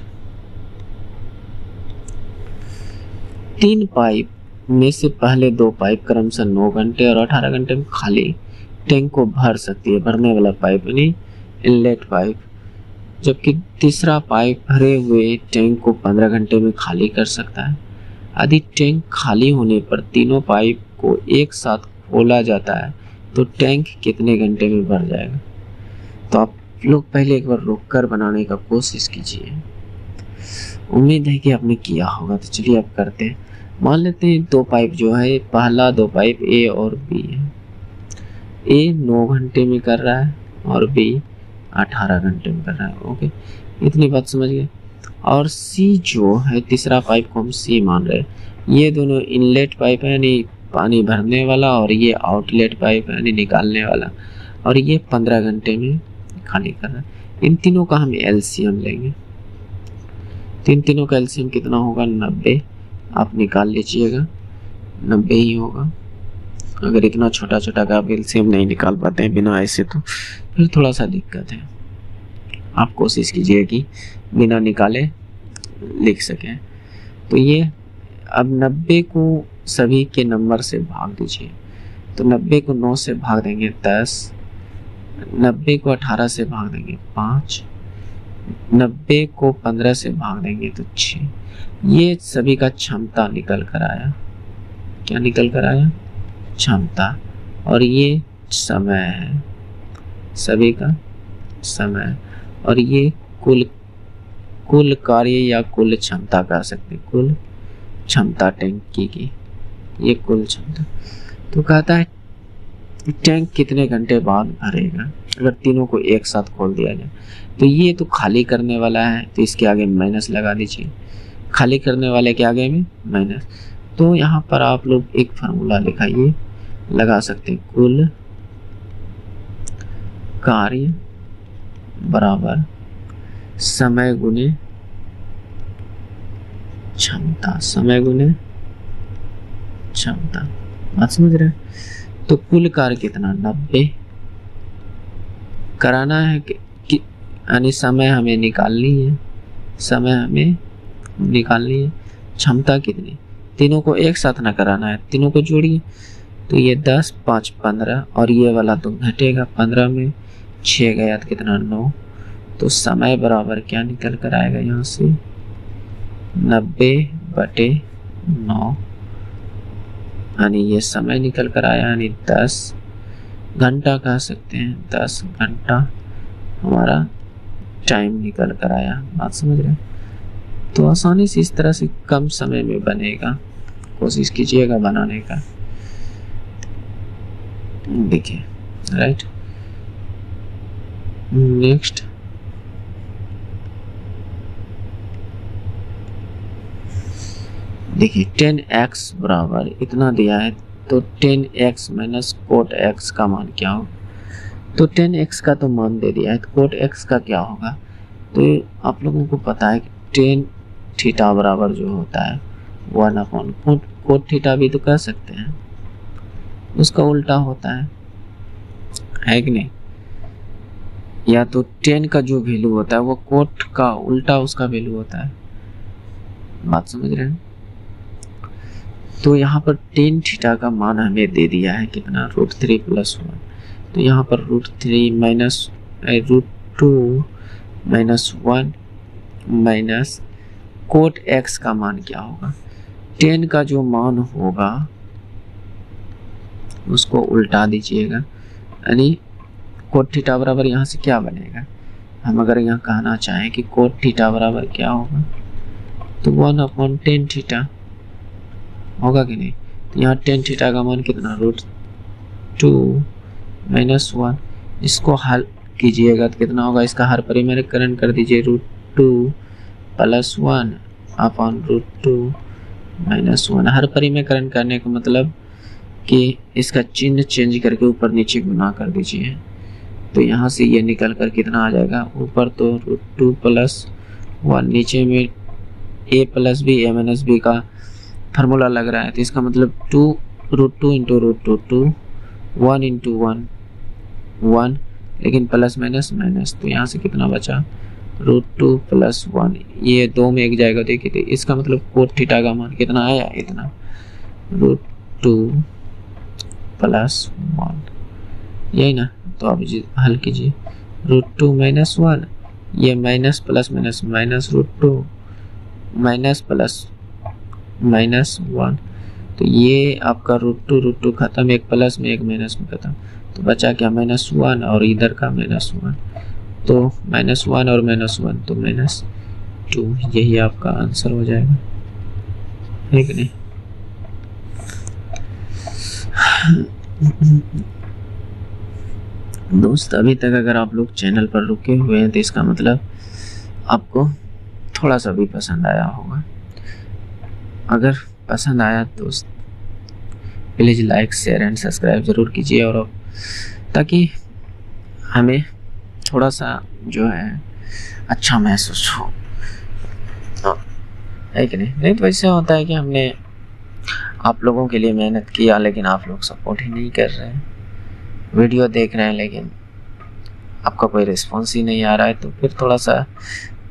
3 पाइप में से पहले 2 पाइप क्रमशः 9 घंटे और 18 घंटे में खाली टैंक को भर सकती है, भरने वाला पाइप यानी इनलेट पाइप, जबकि तीसरा पाइप भरे हुए टैंक को 15 घंटे में खाली कर सकता है। यदि टैंक खाली होने पर तीनों पाइप को एक साथ खोला जाता है तो टैंक कितने घंटे में भर जाएगा। तो आप लोग पहले एक बार रोककर बनाने का कोशिश कीजिए, उम्मीद है कि आपने किया होगा। तो चलिए आप करते हैं। मान लेते हैं 2 पाइप जो है, पहला 2 पाइप ए और बी है। ए 9 घंटे में कर रहा है और बी 18 घंटे में कर रहा है। ओके, इतनी बात समझ गए। और सी जो है, तीसरा पाइप को हम सी मान रहे हैं। ये दोनों इनलेट पाइप है यानी पानी भरने वाला, और ये आउटलेट पाइप है यानी निकालने वाला, और ये 15 घंटे में खाली कर रहा है। इन तीनों का हम एलसीएम लेंगे। तीनों का एलसीएम कितना होगा, 90। आप निकाल लीजिएगा, 90 ही होगा। अगर इतना छोटा छोटा का आप एलसीएम नहीं निकाल पाते हैं बिना ऐसे, तो फिर थोड़ा सा दिक्कत है। आप कोशिश कीजिए कि बिना निकाले लिख सकें। तो ये अब 90 को सभी के नंबर से भाग दीजिए। तो 90 को 9 से भाग देंगे 10, 90 को 18 से भाग देंगे 5, 90 को 15 से भाग देंगे तो 6। ये सभी का क्षमता निकल कर आया। क्या निकल कर आया, क्षमता। और ये समय है, सभी का समय। और ये कुल कार्य या कुल क्षमता कह सकते, कुल क्षमता टैंक की, ये कुल क्षमता। तो कहता है टैंक कितने घंटे बाद भरेगा अगर तीनों को एक साथ खोल दिया जाए। तो ये तो खाली करने वाला है, तो इसके आगे माइनस लगा दीजिए। खाली करने वाले के आगे में माइनस। तो यहाँ पर आप लोग एक फार्मूला लिखाइए, लगा सकते हैं, कुल कार्य बराबर समय गुने क्षमता, समय गुने क्षमता। बात समझ रहे हैं। तो कुल कार्य कितना, 90 कराना है कि यानी समय हमें निकालनी है, समय हमें निकालनी है। क्षमता कितनी, तीनों को एक साथ ना कराना है, तीनों को जोड़िए। तो ये 10, 5, 15 और ये वाला तो घटेगा, 15 में 6 गया तो कितना, 9। तो समय बराबर क्या निकल कर आएगा यहाँ से, 90/9 यानी ये समय निकल कर आया, यानी 10 घंटा कह सकते हैं। 10 घंटा हमारा टाइम निकल कर आया। बात समझ रहे हैं। तो आसानी से इस तरह से कम समय में बनेगा, कोशिश कीजिएगा बनाने का। देखिए राइट। नेक्स्ट देखिए 10x बराबर इतना दिया है, तो 10x माइनस कोट x का मान क्या हो। तो 10x का तो मान दे दिया है, तो कोट x का क्या होगा। तो आप लोगों को पता है कि टेन थीटा बराबर जो होता है 1/, कोट थीटा भी तो कह सकते हैं, उसका उल्टा होता है कि नहीं। या तो 10 का जो वैल्यू होता है वो कोट का उल्टा उसका वैल्यू होता है, बात समझ रहे हैं। तो यहाँ पर 10 थीटा का मान हमें दे दिया है कितना, √3 + 1। तो यहाँ पर √3 minus √2 minus 1 minus cot x का मान क्या होगा। 10 का जो मान होगा उसको उल्टा दीजिएगा, यानी कोट थीटा बराबर यहाँ से क्या बनेगा। हम अगर यहाँ कहना चाहें कि कोट थीटा बराबर क्या होगा, तो 1/10 थीटा होगा कि नहीं। तो यहाँ 10 थीटा का मान कितना, √2 माइनस 1। इसको हल कीजिएगा तो कितना होगा, इसका हर परिमेयकरण कर दीजिए, √2 + 1/√2 माइनस 1। हर परिमेयकरण करने का मतलब कि इसका चिन्ह चेंज करके ऊपर नीचे गुना कर दीजिए। तो यहाँ से ये निकल कर कितना आ जाएगा, ऊपर तो √2 + 1, नीचे में a + b a - b का फार्मूला लग रहा है। तो इसका मतलब √2 × √2 1 × 1 1, लेकिन प्लस माइनस माइनस, तो यहाँ से कितना बचा, √2 + 1, ये 2 में एक जाएगा। देखिए तो इसका मतलब कोट थीटा का मान कितना आया, इतना, √2 + 1, यही ना। तो आप हल कीजिए, √2 - 1, ये minus plus minus minus √2 minus plus minus 1, तो ये आपका √2 खत्म, एक प्लस में एक माइनस में खत्म, तो बचा क्या, -1 और इधर का -1, तो -1 और -1 तो -2, यही आपका आंसर हो जाएगा, है कि नहीं। दोस्त अभी तक अगर आप लोग चैनल पर रुके हुए हैं तो इसका मतलब आपको थोड़ा सा भी पसंद आया होगा। अगर पसंद आया दोस्त please like share and subscribe ज़रूर कीजिए, और ताकि हमें थोड़ा सा जो है अच्छा महसूस हो, है कि नहीं तो ऐसे होता है कि हमने आप लोगों के लिए मेहनत किया लेकिन आप लोग सपोर्ट ही नहीं कर रहे हैं, वीडियो देख रहे हैं लेकिन आपका कोई रिस्पॉन्स ही नहीं आ रहा है, तो फिर थोड़ा सा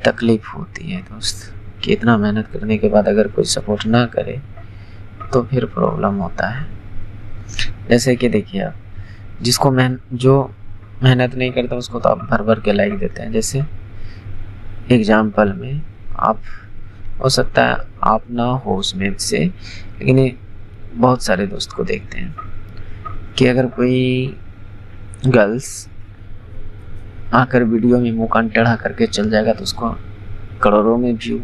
तकलीफ होती है दोस्त कि इतना मेहनत करने के बाद अगर कोई सपोर्ट ना करे तो फिर प्रॉब्लम होता है। जैसे कि देखिए आप, जिसको जो मेहनत नहीं करता उसको तो आप भर भर के लाइक देते हैं। जैसे एग्जाम्पल में आप, हो सकता है आप ना हो उसमें से, लेकिन ये बहुत सारे दोस्त को देखते हैं कि अगर कोई गर्ल्स आकर वीडियो में मुँह कान टेढ़ा करके चल जाएगा तो उसको करोड़ों में व्यू,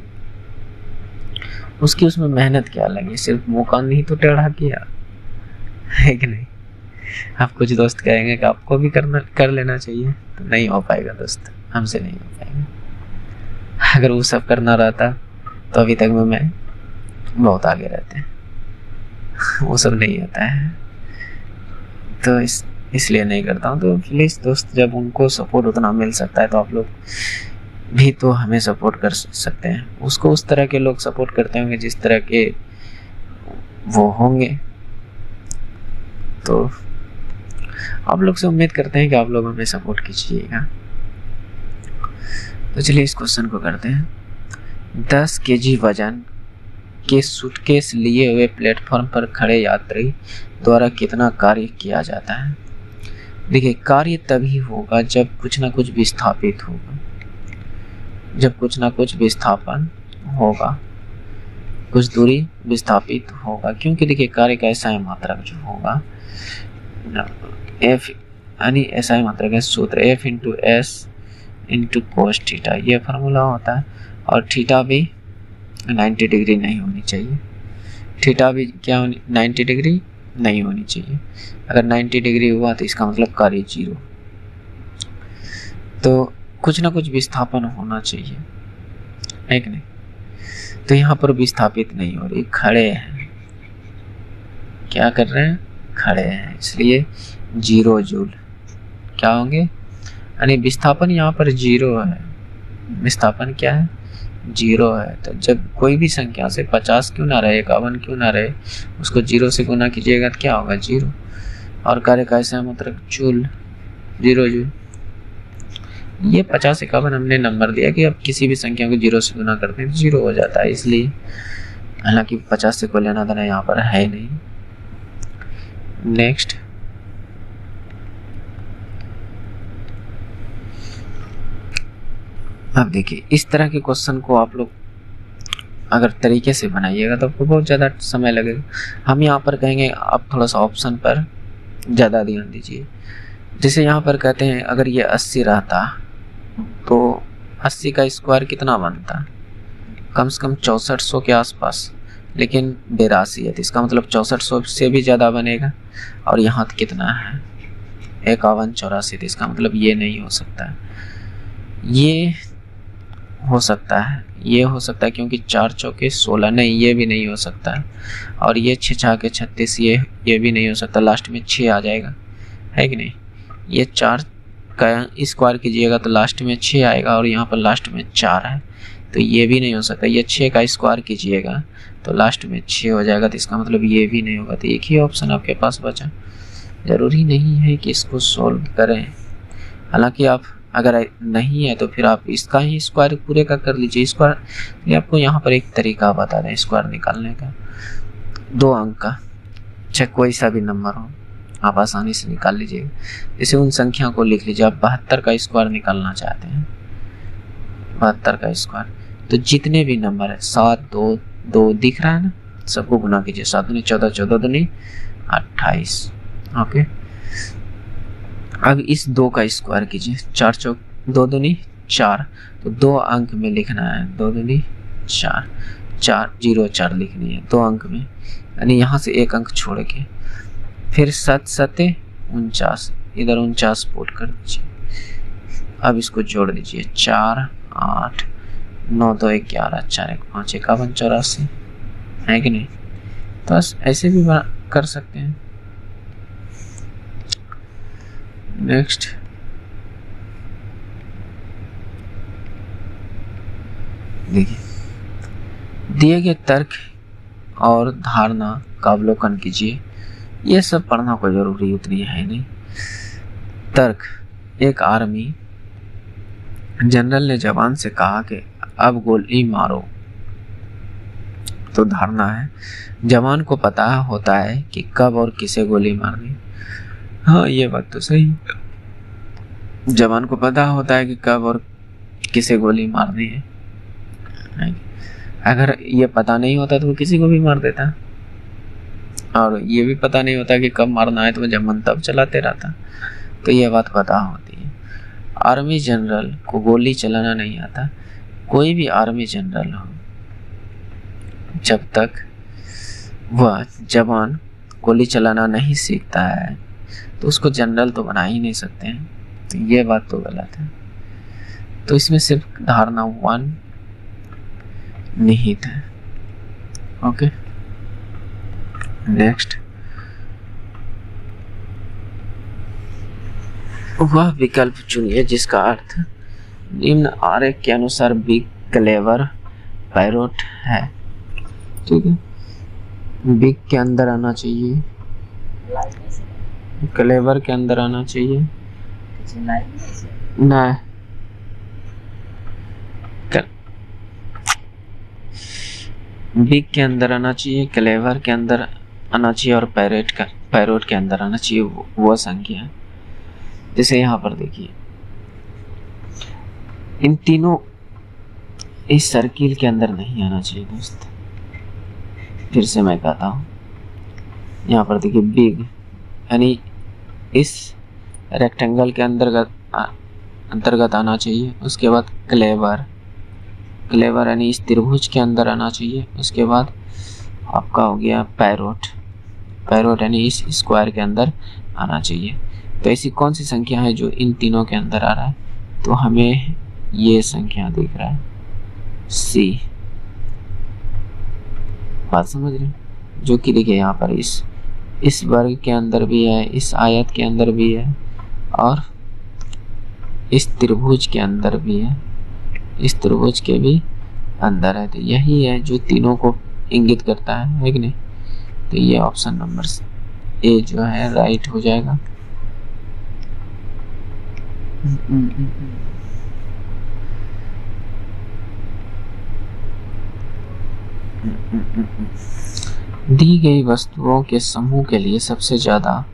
उसकी उसमें मेहनत क्या लगी, सिर्फ मुँह कान ही तो टेढ़ा किया, है कि नहीं। आप कुछ दोस्त कहेंगे कि आपको भी कर लेना चाहिए, तो नहीं हो पाएगा दोस्त, हमसे नहीं हो पाएगा। अगर वो सब करना रहता तो अभी तक मैं बहुत आगे रहते, वो सब नहीं होता है, तो इसलिए नहीं करता हूँ। तो प्लीज़ दोस्त, जब उनको सपोर्ट उतना मिल सकता है तो आप लोग भी तो हमें सपोर्ट कर सकते हैं। उसको उस तरह के लोग सपोर्ट करते होंगे जिस तरह के वो होंगे, तो आप लोग से उम्मीद करते हैं कि आप लोग हमें सपोर्ट कीजिएगा। तो चलिए इस क्वेश्चन को करते हैं। 10 kg वजन के सूटकेस लिए हुए प्लेटफॉर्म पर खड़े यात्री द्वारा कितना कार्य किया जाता है। देखिए, कार्य तभी होगा जब कुछ ना कुछ विस्थापित होगा, जब कुछ ना कुछ विस्थापन होगा, कुछ दूरी विस्थापित होगा, क्योंकि देखिए कार्य का SI मात्रक जो होगा F, यानी SI मात्रक का सूत्र F × S × cos थीटा, ये फार्मूला होता है। और थीटा भी 90 डिग्री नहीं होनी चाहिए, थीटा भी क्या होनी, 90 डिग्री नहीं होनी चाहिए। अगर 90 डिग्री हुआ तो इसका मतलब कार्य 0। तो कुछ ना कुछ विस्थापन होना चाहिए, है कि नहीं। तो यहाँ पर विस्थापित नहीं हो रही, खड़े हैं। क्या कर रहे हैं? खड़े हैं, इसलिए 0 जूल क्या होंगे, यानी विस्थापन यहाँ पर 0 है। विस्थापन क्या है? 0 है। तो जब कोई भी संख्या से 50 क्यों ना रहे, 51 क्यों ना रहे, उसको 0 से गुना कीजिएगा तो क्या होगा? 0। और कार्य कैसे है? मतलब जूल, 0 जूल। ये 50, 51 हमने नंबर दिया कि अब किसी भी संख्या को 0 से गुना करते हैं तो 0 हो जाता है, इसलिए। हालांकि 50 से कोई लेना देना यहाँ पर है नहीं। नेक्स्ट, अब देखिए इस तरह के क्वेश्चन को आप लोग अगर तरीके से बनाइएगा तो आपको बहुत ज़्यादा समय लगेगा। हम यहाँ पर कहेंगे आप थोड़ा सा ऑप्शन पर ज़्यादा ध्यान दीजिए। जैसे यहाँ पर कहते हैं अगर ये 80 रहता तो 80 का स्क्वायर कितना बनता? कम से कम 6400 के आसपास, लेकिन 82 है तो इसका मतलब 6400 से भी ज़्यादा बनेगा। और यहाँ कितना है? 51, 84, तो इसका मतलब ये नहीं हो सकता है। ये हो सकता है, ये हो सकता है क्योंकि 4 चौके 16, नहीं ये भी नहीं हो सकता है। और ये 6 छाके 36, ये भी नहीं हो सकता, लास्ट में 6 आ जाएगा, है कि नहीं। ये 4 का स्क्वायर कीजिएगा तो लास्ट में 6 आएगा, और यहाँ पर लास्ट में 4 है तो ये भी नहीं हो सकता। ये 6 का स्क्वायर कीजिएगा तो लास्ट में 6 हो जाएगा, तो इसका मतलब ये भी नहीं होगा। तो एक ही ऑप्शन आपके पास बचा। ज़रूरी नहीं है कि इसको सॉल्व करें, हालांकि आप अगर नहीं है तो फिर आप इसका ही स्क्वायर पूरे का कर लीजिए। स्क्वायर ये आपको यहाँ पर एक तरीका बता दें स्क्वायर निकालने का, 2 अंक का, चाहे कोई सा भी नंबर हो आप आसानी से निकाल लीजिएगा। जैसे उन संख्या को लिख लीजिए, आप 72 का स्क्वायर निकालना चाहते हैं, 72 का स्क्वायर, तो जितने भी नंबर है 7, 2, 2 दिख रहा है ना, सबको गुना कीजिए। 7 दूनी 14, 14 दूनी 28। ओके, अब इस 2 का स्क्वायर कीजिए। 4 चौक 2 दूनी 4, तो 2 अंक में लिखना है, 2 दूनी 4, 4 0 4 लिखनी है 2 अंक में, यानी यहाँ से 1 अंक छोड़ के। फिर 7 7 49, इधर 49 पुट कर दीजिए। अब इसको जोड़ दीजिए, 4 8 9 2 11 4 1 5 51 84, है कि नहीं। तो बस ऐसे भी कर सकते हैं। नेक्स्ट, देखिए दिए गए तर्क और धारणा का अवलोकन कीजिए। ये सब पढ़ना कोई जरूरी उतनी है नहीं। तर्क, एक आर्मी जनरल ने जवान से कहा कि अब गोली मारो। तो धारणा है, जवान को पता होता है कि कब और किसे गोली मारनी। हाँ ये बात तो सही, जवान को पता होता है कि कब और किसे गोली मारनी है। अगर ये पता नहीं होता तो वो किसी को भी मार देता, और ये भी पता नहीं होता कि कब मारना है तो वो जब मन तब चलाते रहता। तो ये बात पता होती है। आर्मी जनरल को गोली चलाना नहीं आता। कोई भी आर्मी जनरल हो, जब तक वह जवान गोली चलाना नहीं सीखता है तो उसको जनरल तो बना ही नहीं सकते हैं। तो ये बात तो गलत है। तो इसमें सिर्फ धारणा 1 निहित है। ओके, नेक्स्ट, वह विकल्प चुनिए जिसका अर्थ निम्न आरेख के अनुसार बिग, क्लेवर, पैरोट है। ठीक है, बिग के अंदर आना चाहिए, क्लेवर के अंदर आना चाहिए, नहीं बिग के अंदर आना चाहिए, क्लेवर के अंदर आना चाहिए, और पैरोट के अंदर आना चाहिए वो संख्या। जैसे यहाँ पर देखिए, इन तीनों इस सर्किल के अंदर नहीं आना चाहिए दोस्त। फिर से मैं कहता हूँ, यहाँ पर देखिए बिग यानी इस रेक्टेंगल के अंतर्गत आना चाहिए। उसके बाद क्लेवर यानी इस त्रिभुज के अंदर आना चाहिए। उसके बाद आपका हो गया पैरोट पाइवट यानी इस स्क्वायर के अंदर आना चाहिए। तो ऐसी कौन सी संख्या है जो इन तीनों के अंदर आ रहा है? तो हमें ये संख्या दिख रहा है C, बात समझ रहे हैं? जो कि देखिए यहाँ पर इस वर्ग के अंदर भी है, इस आयत के अंदर भी है और इस त्रिभुज के अंदर भी है, इस त्रिभुज के भी अंदर है। तो यही है जो तीनों को इंगित करता है कि नहीं? तो ये ऑप्शन नंबर ए जो है राइट हो जाएगा। दी गई वस्तुओं के समूह के लिए सबसे ज्यादा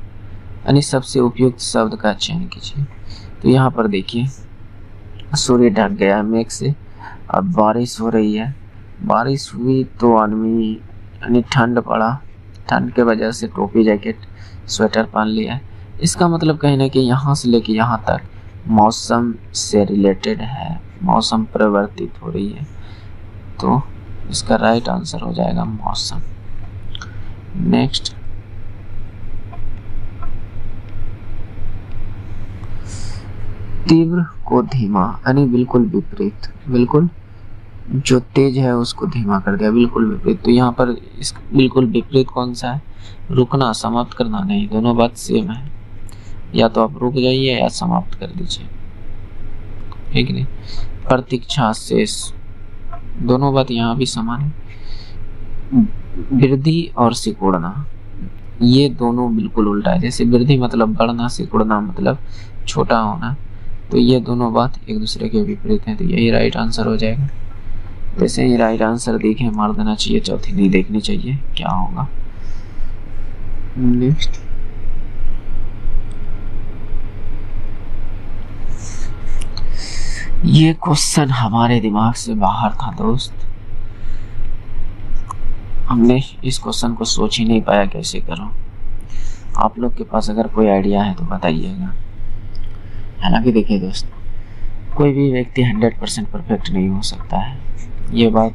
यानी सबसे उपयुक्त शब्द का चयन कीजिए। तो यहाँ पर देखिए सूर्य ढक गया मेघ से, अब बारिश हो रही है। बारिश हुई तो आदमी यानी ठंड पड़ा, ठंड के वजह से टोपी जैकेट स्वेटर पहन लिया। इसका मतलब कहीं ना कहीं यहाँ से लेके यहाँ तक मौसम से रिलेटेड है, मौसम परिवर्तित हो रही है। तो इसका राइट आंसर हो जाएगा मौसम। नेक्स्ट, तीव्र को धीमा यानी बिल्कुल विपरीत, बिल्कुल जो तेज है उसको धीमा कर दिया, बिल्कुल विपरीत। तो यहाँ पर इस बिल्कुल विपरीत कौन सा है? रुकना, समाप्त करना नहीं, दोनों बात सेम है। या तो आप रुक जाइए या समाप्त कर दीजिए, ठीक नहीं? प्रतीक्षा, शेष, दोनों बात यहाँ भी समान है। वृद्धि और सिकुड़ना, ये दोनों बिल्कुल उल्टा है। जैसे वृद्धि मतलब बढ़ना, सिकुड़ना मतलब छोटा होना। तो ये दोनों बात एक दूसरे के विपरीत हैं। तो यही राइट आंसर हो जाएगा। जैसे ही राइट आंसर देखें मार देना चाहिए, चौथी नहीं देखनी चाहिए, क्या होगा। नेक्स्ट, ये क्वेश्चन हमारे दिमाग से बाहर था दोस्त। हमने इस क्वेश्चन को सोच ही नहीं पाया कैसे करूं। आप लोग के पास अगर कोई आइडिया है तो बताइएगा। हालांकि देखिए दोस्त, कोई भी व्यक्ति 100% परफेक्ट नहीं हो सकता है। ये बात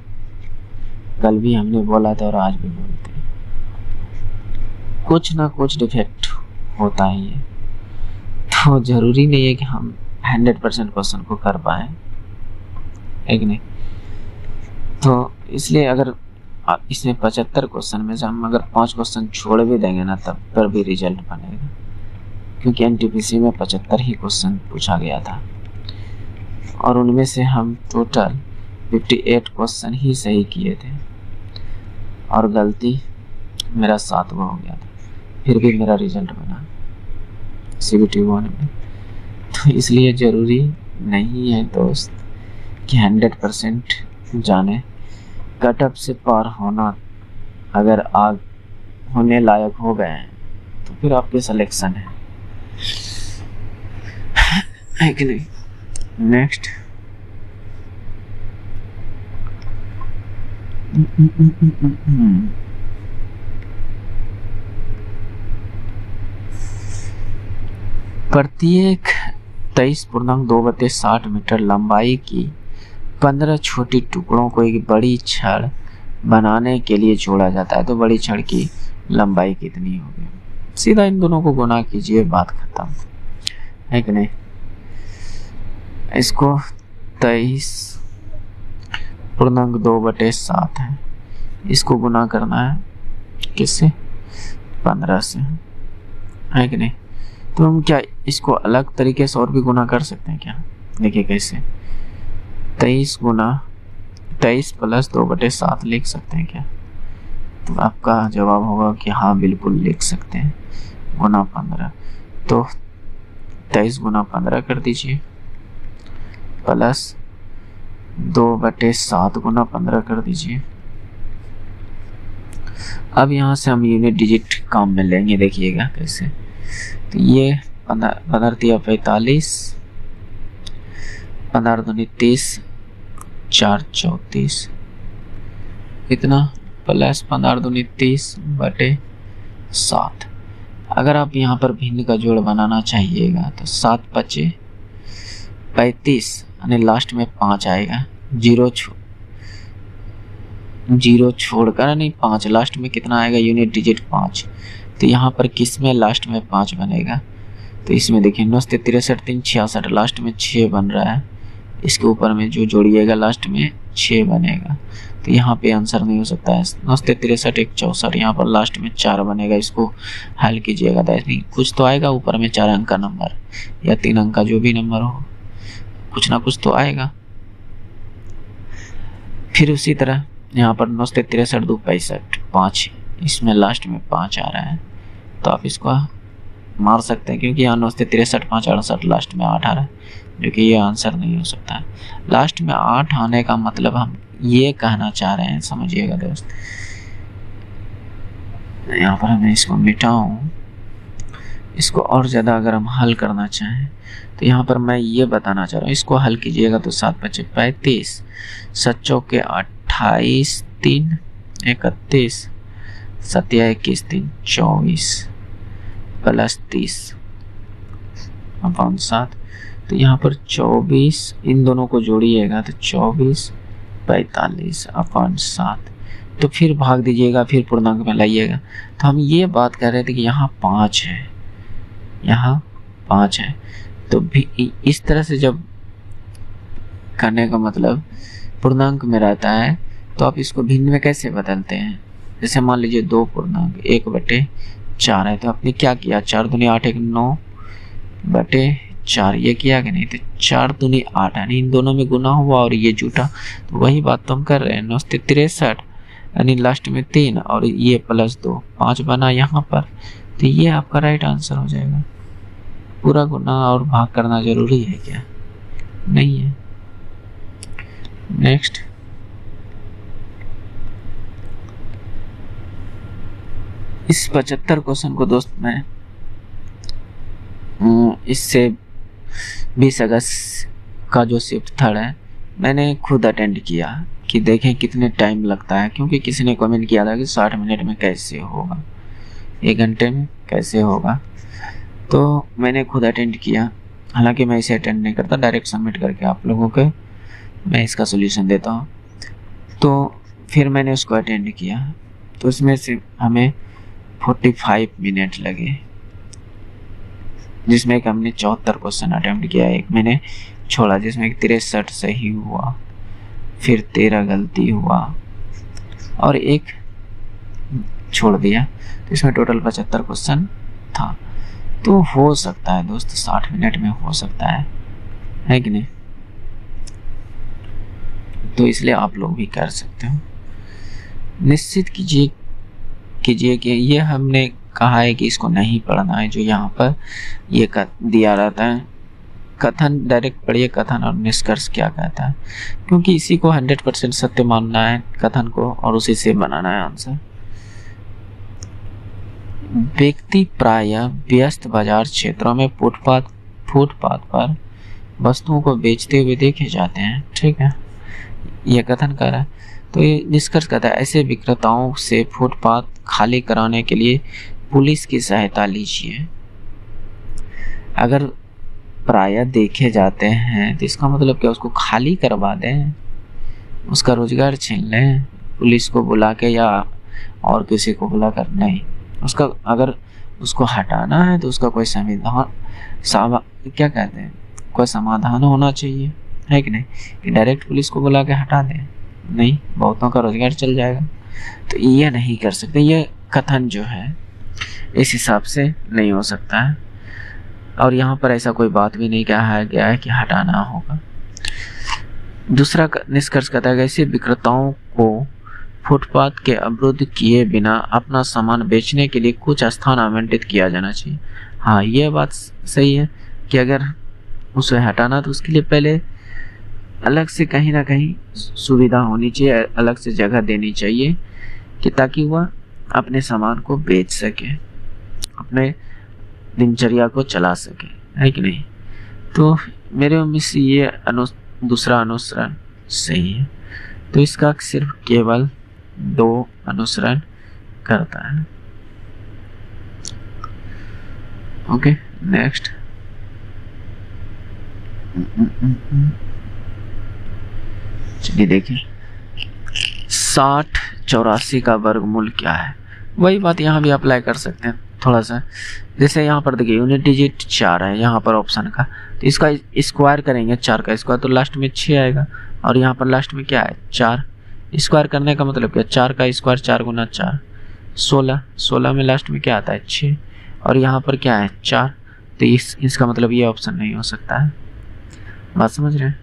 कल भी हमने बोला था और आज भी बोलते हैं, कुछ ना कुछ डिफेक्ट होता ही है। तो जरूरी नहीं है कि हम 100% क्वेश्चन को कर पाए, है कि नहीं? तो इसलिए अगर इसमें 75 क्वेश्चन में से हम अगर 5 क्वेश्चन छोड़ भी देंगे ना, तब पर भी रिजल्ट बनेगा, क्योंकि एनटीपीसी में 75 ही क्वेश्चन पूछा गया था और उनमें से हम टोटल 58 क्वेश्चन ही सही किए थे और गलती मेरा 7वां हो गया था, फिर भी मेरा रिजल्ट बना CBT 1 में। तो इसलिए ज़रूरी नहीं है दोस्त कि 100% जाने। कट ऑफ से पार होना, अगर आग होने लायक हो गए हैं तो फिर आपके सिलेक्शन है कि नहीं? नेक्स्ट, प्रत्येक 23.2/60 मीटर लंबाई की 15 छोटी टुकड़ों को एक बड़ी छड़ बनाने के लिए जोड़ा जाता है। तो बड़ी छड़ की लंबाई कितनी होगी? सीधा इन दोनों को गुना कीजिए, बात खत्म, है कि नहीं? इसको 23.2/7 है, इसको गुना करना है किससे? 15 से, है कि नहीं? तो हम क्या इसको अलग तरीके से और भी गुना कर सकते हैं क्या? देखिए कैसे, 23 + 2/7 लिख सकते हैं क्या? तो आपका जवाब होगा कि हाँ बिल्कुल लिख सकते हैं, गुना 15। तो 23 × 15 कर दीजिए प्लस 2/7 × 15 कर दीजिए। अब यहाँ से हम यूनिट डिजिट काम में लेंगे, देखिएगा कैसे। तो ये 15×3 = 45, 15×2 = 30, 4 = 34, कितना? प्लस 15×2 = 30/7। अगर आप यहाँ पर भिन्न का जोड़ बनाना चाहिएगा तो 7 × 5 = 35, यानी लास्ट में 5 आएगा, जीरो छोड़कर नहीं 5, लास्ट में कितना आएगा? Unit digit 5। तो यहाँ पर किस में लास्ट में 5 बनेगा, तो इसमें देखिए 9 से 63 3 66, लास्ट में 6 बन रहा है, इसके ऊपर में जो जोड़िएगा लास्ट में 6 बनेगा, तो यहाँ पे आंसर नहीं हो सकता है। 9 से 63 1 64, यहाँ पर लास्ट में 4 बनेगा, इसको हल कीजिएगा तो नहीं कुछ तो आएगा, ऊपर में 4 अंक का नंबर या 3 अंक का जो भी नंबर हो, कुछ ना कुछ तो आएगा। फिर उसी तरह यहाँ पर 9 से 63 2 65 5, इसमें लास्ट में 5 आ रहा है, तो आप इसको मार सकते हैं क्योंकि यहाँ 9 से 63 5 68, लास्ट में 8 आ रहा है, जो कि ये आंसर नहीं हो सकता है। लास्ट में 8 आने का मतलब हम ये कहना चाह रहे हैं, समझिएगा दोस्त। यहाँ पर हमें इसको मिटाऊं, इसको और ज़्यादा अगर हम हल करना चाहें तो यहाँ पर मैं ये बताना चाह रहा हूँ, इसको हल कीजिएगा तो 7 5 35, 7 चौके 28, 3 31, 7 21 3 24 प्लस 30 अपॉन 7, तो यहाँ पर 24, इन दोनों को जोड़िएगा तो 24 45 अपॉन 7, तो फिर भाग दीजिएगा, फिर पूर्णांक में लाइएगा। तो हम ये बात कर रहे थे कि यहाँ 5 है, यहाँ 5 है, तो भी इस तरह से जब करने का मतलब पूर्णांक में रहता है तो आप इसको भिन्न में कैसे बदलते हैं। जैसे मान लीजिए 2 पूर्णांक 1/4 है, तो आपने क्या किया, 4 दूनी 8 1 9/4 ये किया कि नहीं, तो 4 दूनी 8 यानी इन दोनों में गुना हुआ और ये जुटा, तो वही बात तो हम कर रहे हैं। 9 से 63 यानी लास्ट में 3 और ये प्लस 2 5 बना यहाँ पर, तो ये आपका राइट आंसर हो जाएगा। पूरा गुना और भाग करना जरूरी है क्या, नहीं है। नेक्स्ट, इस 75 क्वेश्चन को दोस्त मैं इससे 20 अगस्त का जो शिफ्ट 3 है मैंने खुद अटेंड किया कि देखें कितने टाइम लगता है, क्योंकि किसी ने कमेंट किया था कि 60 मिनट में कैसे होगा, 1 घंटे में कैसे होगा, तो मैंने खुद अटेंड किया। हालांकि मैं इसे अटेंड नहीं करता, डायरेक्ट सबमिट करके आप लोगों के मैं इसका सोल्यूशन देता हूँ। तो फिर मैंने उसको अटेंड किया, तो उसमें से हमें 45 मिनट लगे, जिसमें कि हमने 74 क्वेश्चन अटेम्प्ट किया। एक मैंने छोड़ा जिसमें 63 सही हुआ, फिर 13 गलती हुआ और एक छोड़ दिया, तो इसमें टोटल 75 क्वेश्चन था। तो हो सकता है दोस्त 60 मिनट में हो सकता है कि नहीं, तो इसलिए आप लोग भी कर सकते हो। निश्चित कीजिए कि ये हमने कहा है कि इसको नहीं पढ़ना है, जो यहाँ पर ये दिया रहता है कथन, डायरेक्ट पढ़िए कथन और निष्कर्ष क्या कहता है, क्योंकि इसी को 100% सत्य मानना है कथन को और उसी से बनाना है आंसर। व्यक्ति प्रायः व्यस्त बाजार क्षेत्रों में फुटपाथ पर वस्तुओं को बेचते हुए देखे जाते हैं, ठीक है, यह कथन कर रहा है। तो ये निष्कर्ष कहता है ऐसे विक्रेताओं से फुटपाथ खाली कराने के लिए पुलिस की सहायता लीजिए। अगर प्रायः देखे जाते हैं तो इसका मतलब क्या, उसको खाली करवा दें, उसका रोजगार छीन लें पुलिस को बुला के या और किसी को बुला कर, नहीं, उसका अगर उसको हटाना है तो उसका कोई क्या कहते हैं, कोई समाधान होना चाहिए, है कि नहीं, कि डायरेक्ट पुलिस को बुला के हटा दें, नहीं, बहुतों का रोजगार चल जाएगा। तो ये नहीं कर सकते, ये कथन जो है इस हिसाब से नहीं हो सकता है, और यहाँ पर ऐसा कोई बात भी नहीं कहा गया है कि हटाना होगा। दूसरा निष्कर्ष कहता है कि ऐसे विक्रेताओं को फुटपाथ के अवरुद्ध किए बिना अपना सामान बेचने के लिए कुछ स्थान आवंटित किया जाना चाहिए। हाँ, यह बात सही है कि अगर उसे हटाना तो उसके लिए पहले अलग से कहीं ना कहीं सुविधा होनी चाहिए, अलग से जगह देनी चाहिए कि ताकि वह अपने सामान को बेच सके, अपने दिनचर्या को चला सके, है कि नहीं। तो मेरे उम्मीद से ये दूसरा अनुसरण सही है, तो इसका सिर्फ केवल 2 अनुसरण करता है। Okay, next. चलिए देखिए 60 84 का वर्गमूल क्या है। वही बात यहाँ भी अप्लाई कर सकते हैं। थोड़ा सा, जैसे यहाँ पर देखिए यूनिट डिजिट 4 है यहाँ पर ऑप्शन का, तो इसका स्क्वायर करेंगे 4 का स्क्वायर तो लास्ट में 6 आएगा, और यहाँ पर लास्ट में क्या है 4। स्क्वायर करने का मतलब क्या, 4 का स्क्वायर 4 गुना 4 16, 16 में लास्ट में क्या आता है 6, और यहाँ पर क्या है 4, तो इसका मतलब ये ऑप्शन नहीं हो सकता है। बात समझ रहे हैं।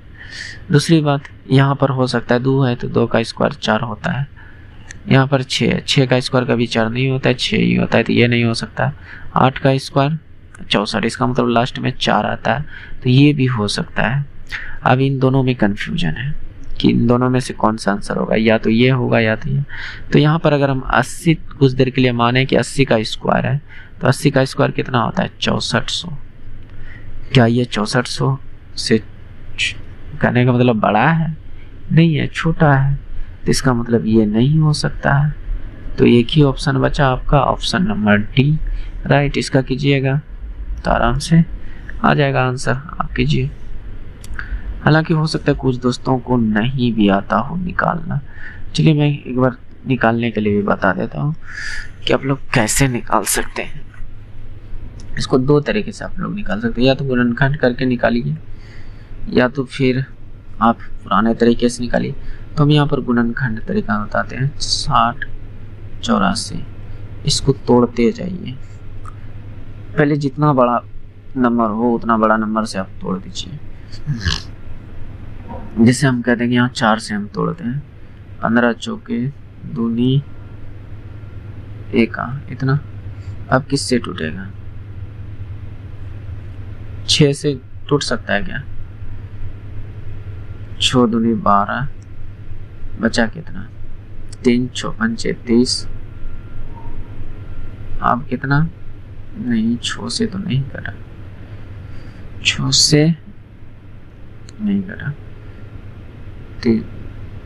दूसरी बात, यहाँ पर हो सकता है 2 है तो 2 का स्क्वायर 4 होता है, यहाँ पर 6 है, 6 का स्क्वायर कभी 4 नहीं होता है, 6 ही होता है, तो ये नहीं हो सकता। 8 का स्क्वायर 64, इसका मतलब लास्ट में 4 आता है, तो ये भी हो सकता है। अब इन दोनों में कन्फ्यूजन है कि इन दोनों में से कौन सा आंसर होगा, या तो ये होगा या तो ये। तो यहाँ पर अगर हम 80 कुछ देर के लिए माने कि 80 का स्क्वायर है, तो 80 का स्क्वायर कितना होता है 6400। क्या ये 6400 से कहने का मतलब बड़ा है? नहीं है, छोटा है, तो इसका मतलब ये नहीं हो सकता है। तो एक ही ऑप्शन बचा आपका, ऑप्शन नंबर डी राइट। इसका कीजिएगा तो आराम से आ जाएगा आंसर, आप कीजिए। हालांकि हो सकता है कुछ दोस्तों को नहीं भी आता हो निकालना। चलिए मैं एक बार निकालने के लिए भी बता देता हूँ कि आप लोग कैसे निकाल सकते हैं। इसको 2 तरीके से आप लोग निकाल सकते हैं, या तो गुणनखंड करके निकालिए, या तो फिर आप पुराने तरीके से निकालिए। तो हम यहाँ पर गुणनखंड तरीका बताते हैं। 60 84, इसको तोड़ते जाइए। पहले जितना बड़ा नंबर हो उतना बड़ा नंबर से आप तोड़ दीजिए। जैसे हम कहते हैं कि यहाँ 4 से हम तोड़ते हैं, 15 चौके दूनी एका, इतना। अब किससे टूटेगा? 6 से टूट सकता है क्या? 6 दूनी 12, बचा कितना? 3 6 5 30। अब कितना? नहीं, 6 से तो नहीं कटा, 6 से नहीं कटा।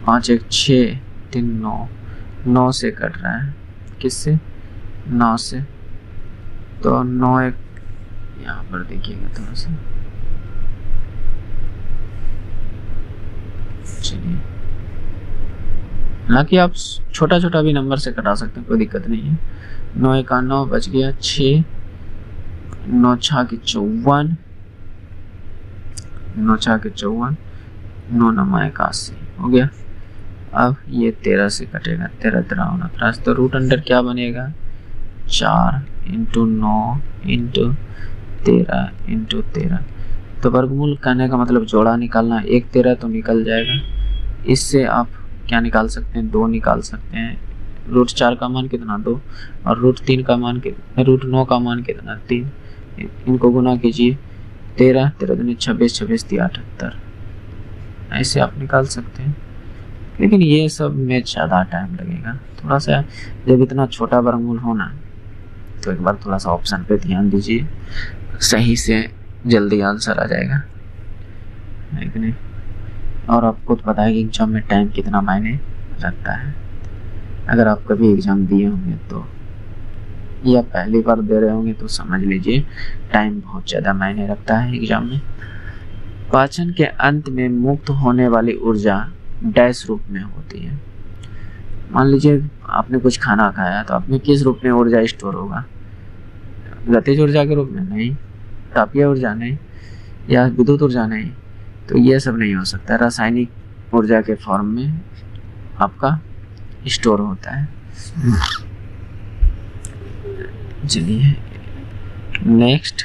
5 1 6 3 9, 9 से कट रहा है। किससे? 9 से। तो 9 1, यहाँ पर देखिएगा थोड़ा सा, चलिए। हालांकि आप छोटा छोटा भी नंबर से कटा सकते हैं, कोई दिक्कत नहीं है। 9 1 9 बच गया, 6 9 6 के 54, 9 6 के 54, 9 9 81 हो गया। अब ये 13 से कटेगा, 13 13 19, तो रूट अंडर क्या बनेगा? 4 × 9 × 13 × 13। तो वर्गमूल करने का मतलब जोड़ा निकालना, 1 13 तो निकल जाएगा। इससे आप क्या निकाल सकते हैं? 2 निकाल सकते हैं। रूट 4 का मान कितना? 2, और रूट 3 का मान कितना? रूट 9 का मान कितना? 3। इनको गुना कीजिए, 13 13 दूनी 26, 26 3 78। ऐसे आप निकाल सकते हैं, लेकिन ये सब में ज़्यादा टाइम लगेगा थोड़ा सा। जब इतना छोटा वर्गमूल होना तो एक बार थोड़ा सा ऑप्शन पे ध्यान दीजिए, सही से जल्दी आंसर आ जाएगा, है कि नहीं? और आपको तो पता है कि एग्जाम में टाइम कितना मायने रखता है। अगर आप कभी एग्जाम दिए होंगे तो, या पहली बार दे रहे होंगे तो समझ लीजिए टाइम बहुत ज़्यादा मायने रखता है एग्जाम में। पाचन के अंत में मुक्त होने वाली ऊर्जा डैश रूप में होती है। मान लीजिए आपने कुछ खाना खाया, तो आपने किस रूप में ऊर्जा स्टोर होगा? गतिज ऊर्जा के रूप में? नहीं। तापीय ऊर्जा? नहीं। या विद्युत ऊर्जा? नहीं। तो ये सब नहीं हो सकता, रासायनिक ऊर्जा के फॉर्म में आपका स्टोर होता है। चलिए नेक्स्ट।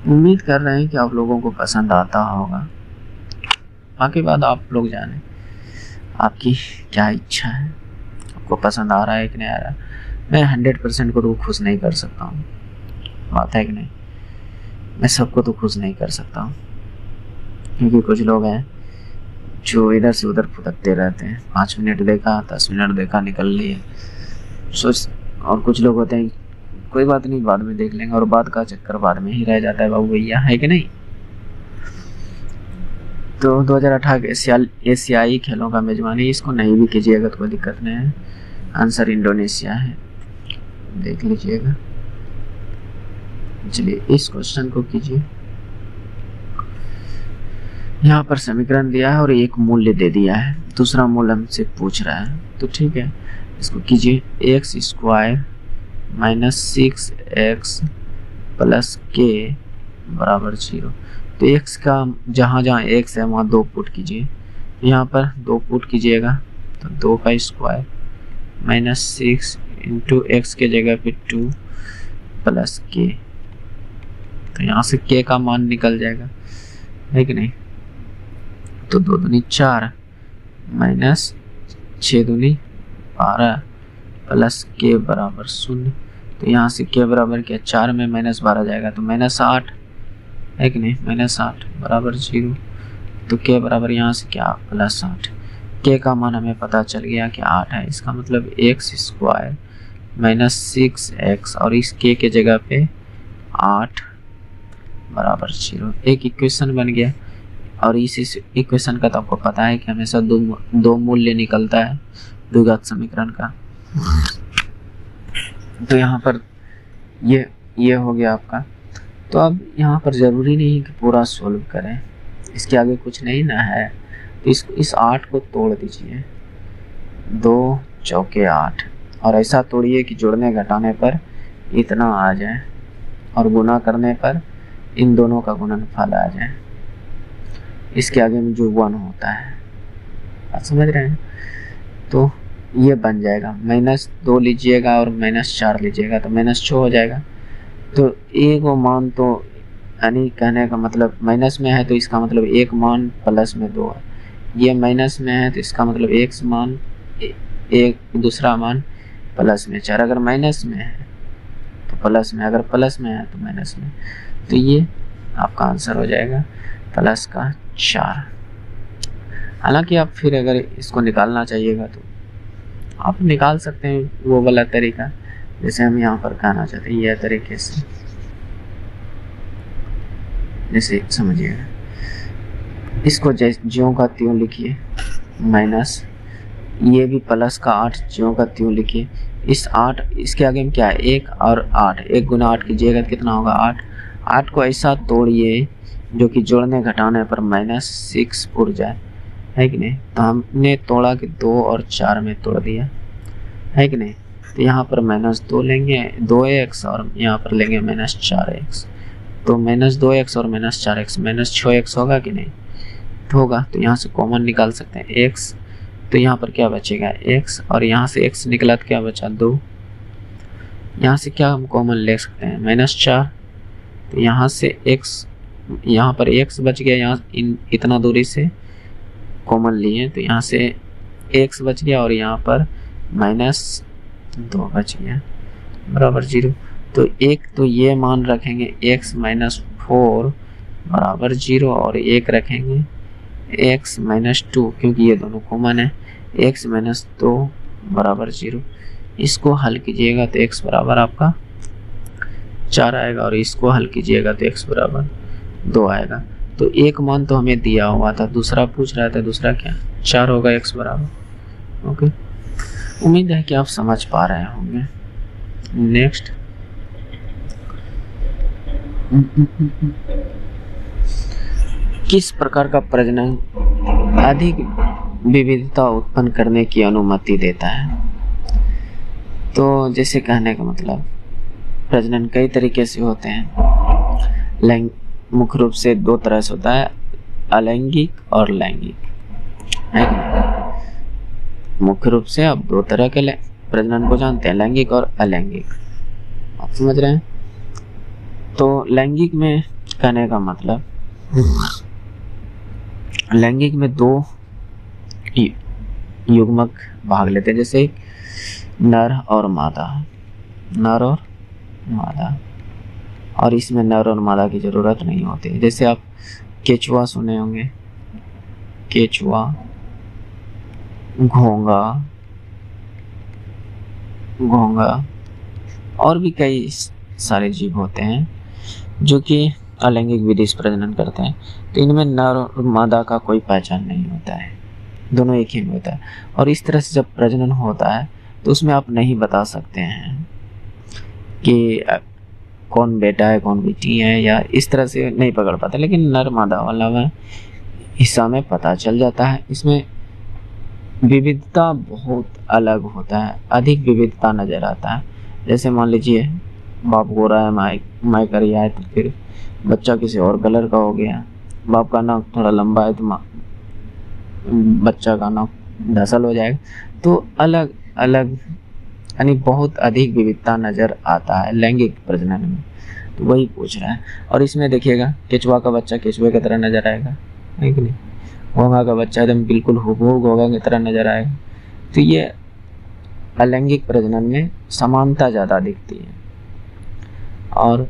उम्मीद कर रहे हैं कि आप लोगों को पसंद आता होगा। बाकी बात आप लोग जाने, आपकी क्या इच्छा है, आपको पसंद आ रहा है कि नहीं आ रहा है। मैं 100% को तो खुश नहीं कर सकता हूँ, बात है कि नहीं? मैं सबको तो खुश नहीं कर सकता हूँ, क्योंकि कुछ लोग हैं जो इधर से उधर फुदकते रहते हैं। 5 मिनट देखा, 10 मिनट देखा, निकल लिए सोच। और कुछ लोग होते हैं कोई बात नहीं, बाद में देख लेंगे, और बाद का चक्कर बाद में ही रह जाता है बाबू भैया, है कि नहीं? तो 2018 एशियाई खेलों का मेजबानी, इसको नहीं भी कीजिएगा तो कोई दिक्कत नहीं है। आंसर इंडोनेशिया है, देख लीजिएगा। चलिए इस क्वेश्चन को कीजिए। यहाँ पर समीकरण दिया है और एक मूल्य दे दिया है, दूसरा मूल्य हमसे पूछ रहा है, तो ठीक है इसको कीजिए x square minus 6x plus के बराबर 0। तो x का जहाँ जहाँ x है वहाँ 2 पुट कीजिए, यहाँ पर 2 पुट कीजिएगा तो 2 का स्क्वायर माइनस 6 इंटू एक्स के जगह पे 2 प्लस के। तो यहाँ से k का मान निकल जाएगा, है कि नहीं। तो 2 दूनी 4 माइनस 6 दूनी 12 प्लस के बराबर 0। तो यहाँ से के बराबर क्या, 4 में माइनस 12 जाएगा तो माइनस 8, है कि नहीं, माइनस 8 बराबर 0। तो के बराबर यहाँ से क्या, प्लस 8। के का मान हमें पता चल गया कि 8 है, इसका मतलब एक्स स्क्वायर माइनस 6x और इस के जगह पे 8 बराबर 0। एक इक्वेशन बन गया। और इस इक्वेशन का तो आपको पता है कि हमेशा दो मूल्य निकलता है द्विघात समीकरण का। तो यहाँ पर ये हो गया आपका। तो अब यहाँ पर ज़रूरी नहीं कि पूरा सोल्व करें, इसके आगे कुछ नहीं ना है। तो इस 8 को तोड़ दीजिए, 2 चौके 8, और ऐसा तोड़िए कि जोड़ने घटाने पर इतना आ जाए और गुना करने पर इन दोनों का गुणनफल आ जाए। इसके आगे में जो 1 होता है, आप समझ रहे हैं। तो ये बन जाएगा, -2 लीजिएगा और -4 लीजिएगा तो -6 हो जाएगा। तो एक वो मान तो यानी कहने का मतलब माइनस में है तो इसका मतलब एक मान प्लस में 2 है, ये माइनस में है तो इसका मतलब एक मान एक दूसरा मान प्लस में 4। अगर माइनस में है तो प्लस में, अगर प्लस में है तो माइनस में। तो ये आपका आंसर हो जाएगा प्लस का 4। हालांकि आप फिर अगर इसको निकालना चाहिएगा तो आप निकाल सकते हैं वो वाला तरीका जैसे हम यहाँ पर कहना चाहते हैं, यह तरीके से, जैसे समझिएगा। इसको ज्यों का त्यों लिखिए, माइनस ये भी प्लस का 8 ज्यों का त्यों लिखिए। इस 8 इसके आगे में क्या है, 1 और 8, 1 गुना 8 कीजिएगा तो कितना होगा 8। 8 को ऐसा तोड़िए जो कि जोड़ने घटाने पर -6 उड़ जाए, है कि नहीं। तो हमने तोड़ा कि 2 और 4 में तोड़ दिया, है कि नहीं। तो यहाँ पर -2 लेंगे 2x और यहाँ पर लेंगे -4x। तो -2x और -4x -6x होगा कि नहीं, तो होगा। तो यहाँ से कॉमन निकाल सकते हैं x। तो यहाँ पर क्या बचेगा x, और यहाँ से x निकला तो क्या बचा 2। यहाँ से क्या हम कॉमन ले सकते हैं -4। तो यहाँ से x, यहाँ पर x बच गया, यहाँ इतना दूरी से कॉमन लिए तो यहाँ से x बच गया और यहाँ पर -2 बच गया बराबर 0। तो एक तो ये मान रखेंगे x -4 बराबर 0 और एक रखेंगे x -2 क्योंकि ये दोनों कॉमन है, x -2 बराबर 0। इसको हल कीजिएगा तो x बराबर आपका 4 आएगा और इसको हल कीजिएगा तो x बराबर 2 आएगा। तो एक मान तो हमें दिया हुआ था, दूसरा पूछ रहा था, दूसरा क्या 4 होगा x बराबर। ओके, उम्मीद है कि आप समझ पा रहे होंगे। नेक्स्ट, किस प्रकार का प्रजनन अधिक विविधता उत्पन्न करने की अनुमति देता है। तो जैसे कहने का मतलब प्रजनन कई तरीके से होते हैं। मुख्य रूप से 2 तरह से होता है, अलैंगिक और लैंगिक, है कि नहीं। मुख्य रूप से आप 2 तरह के प्रजनन को जानते हैं, लैंगिक और अलैंगिक, आप समझ रहे हैं। तो लैंगिक में कहने का मतलब लैंगिक में 2 युग्मक भाग लेते हैं, जैसे नर और मादा, नर और मादा, और इसमें नर और मादा की जरूरत नहीं होती। जैसे आप केचुआ सुने होंगे, केचुआ, घोंगा, और भी कई सारे जीव होते हैं जो कि अलैंगिक विधि से प्रजनन करते हैं। तो इनमें नर और मादा का कोई पहचान नहीं होता है, दोनों एक ही में होता है। और इस तरह से जब प्रजनन होता है तो उसमें आप नहीं बता सकते हैं कि कौन बेटा है कौन बेटी है, या इस तरह से नहीं पकड़ पाते। लेकिन नर मादा वाला में हिस्सा में पता चल जाता है। इसमें विविधता बहुत अलग होता है, अधिक विविधता नज़र आता है। जैसे मान लीजिए बाप गोरा है, माई करिया है, तो फिर बच्चा किसी और कलर का हो गया। बाप का नाक थोड़ा लंबा है तो बच्चा का नाक धसल हो जाएगा। तो अलग अलग यानी बहुत अधिक विविधता नज़र आता है लैंगिक प्रजनन में। तो वही पूछ रहा है। और इसमें देखिएगा केचुआ का बच्चा केचुए की तरह नज़र आएगा, है कि नहीं। घोंघा का बच्चा एकदम बिल्कुल हूबहू घोंघा की तरह नज़र आएगा। तो ये अलैंगिक प्रजनन में समानता ज़्यादा दिखती है और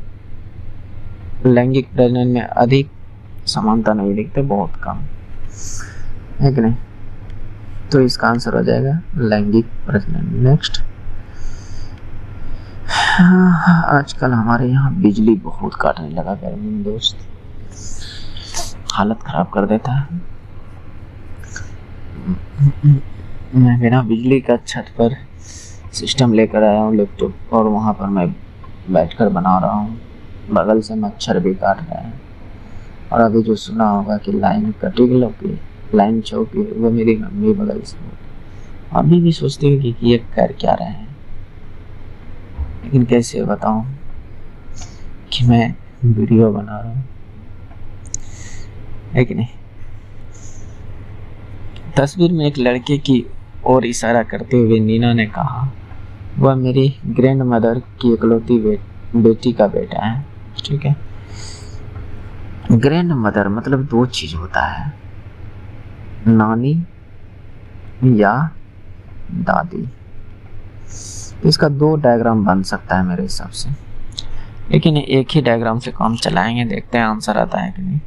लैंगिक प्रजनन में अधिक समानता नहीं दिखते, बहुत कम, है कि नहीं। तो इसका आंसर हो जाएगा लैंगिक प्रजनन। नेक्स्ट, आजकल हमारे यहाँ बिजली बहुत काटने लगा गर्मी में दोस्त, हालत खराब कर देता है। मैं बिना बिजली का छत पर सिस्टम लेकर आया हूँ लैपटॉप, और वहाँ पर मैं बैठकर बना रहा हूँ। बगल से मच्छर भी काट रहे हैं। और अभी जो सुना होगा कि लाइन कटी गई, लाइन चौकी, वो मेरी मम्मी बगल से अभी भी सोचती हूँ कि ये कर क्या रहे हैं, लेकिन कैसे बताऊँ कि मैं वीडियो बना रहा हूँ, है कि नहीं। तस्वीर में एक लड़के की ओर इशारा करते हुए नीना ने कहा, वह मेरी ग्रैंड मदर की इकलौती बेटी का बेटा है। ठीक है, ग्रैंड मदर मतलब दो चीज होता है, नानी या दादी। तो इसका दो डायग्राम बन सकता है मेरे हिसाब से, लेकिन एक ही डायग्राम से काम चलाएंगे, देखते हैं आंसर आता है कि नहीं।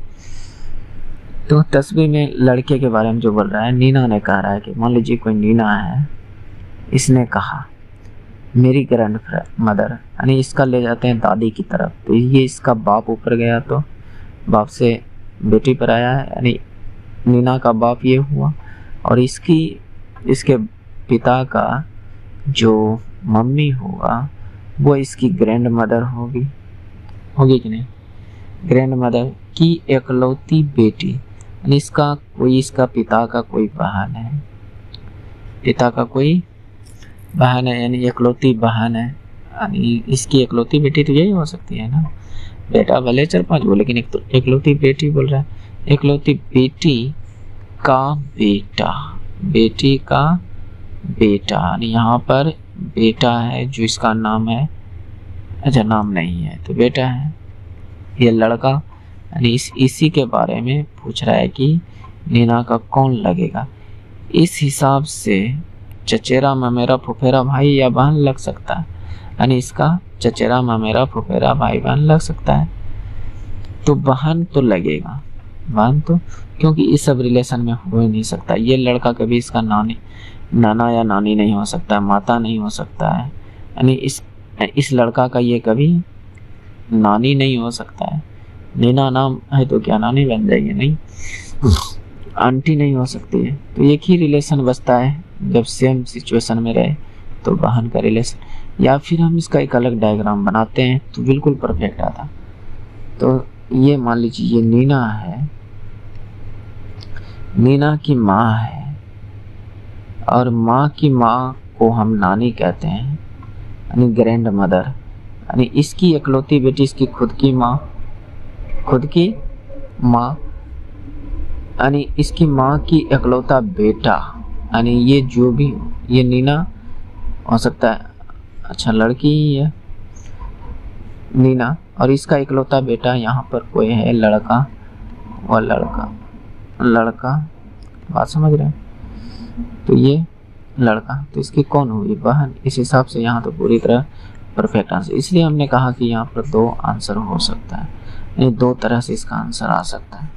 तो तस्वीर में लड़के के बारे में जो बोल रहा है, नीना ने कह रहा है कि मान लीजिए कोई नीना है, इसने कहा मेरी ग्रैंड मदर, यानी इसका ले जाते हैं दादी की तरफ। तो ये इसका बाप ऊपर गया तो बाप से बेटी पर आया है, यानी नीना का बाप ये हुआ। और इसके पिता का जो मम्मी होगा वो इसकी ग्रैंड मदर होगी कि नहीं। ग्रैंड मदर की इकलौती बेटी, यानी इसका पिता का कोई बहन है, पिता का कोई बहन है, यानी इकलौती बहन है, यानी इसकी इकलौती बेटी तो यही हो सकती है ना। बेटा भले 4-5 हो, लेकिन इकलौती बेटी बोल रहा है। इकलौती बेटी का बेटा, बेटी का बेटा, यानी यहाँ पर बेटा है जो इसका नाम है, अच्छा नाम नहीं है तो बेटा है। ये लड़का, यानी इसी के बारे में पूछ रहा है कि नीना का कौन लगेगा। इस हिसाब से चचेरा ममेरा फुफेरा भाई या बहन लग सकता है, यानी इसका चचेरा ममेरा फुफेरा भाई बहन लग सकता है। तो बहन तो लगेगा, बहन तो, क्योंकि इस सब रिलेशन में हो ही नहीं सकता। ये लड़का कभी इसका नाना या नानी नहीं हो सकता, माता नहीं हो सकता है, यानी इस लड़का का ये कभी नानी नहीं हो सकता है। नीना नाम है तो क्या नानी बन जाएगी, नहीं, आंटी नहीं हो सकती है। तो एक ही रिलेशन बचता है जब सेम सिचुएशन में रहे, तो बहन का रिलेशन। या फिर हम इसका एक अलग डायग्राम बनाते हैं तो बिल्कुल परफेक्ट आता। तो ये मान लीजिए ये नीना है, नीना की माँ है, और माँ की माँ को हम नानी कहते हैं, यानी ग्रैंड मदर। यानी इसकी इकलौती बेटी, इसकी खुद की माँ, यानी इसकी माँ की इकलौता बेटा, यानी ये जो भी, ये नीना हो सकता है, अच्छा लड़की ही है नीना, और इसका इकलौता बेटा यहाँ पर कोई है लड़का, और लड़का बात समझ रहे हैं। तो ये लड़का, तो इसकी कौन हुई, बहन। इस हिसाब से यहाँ तो पूरी तरह परफेक्ट आंसर, इसलिए हमने कहा कि यहाँ पर दो आंसर हो सकता है, यानी दो तरह से इसका आंसर आ सकता है।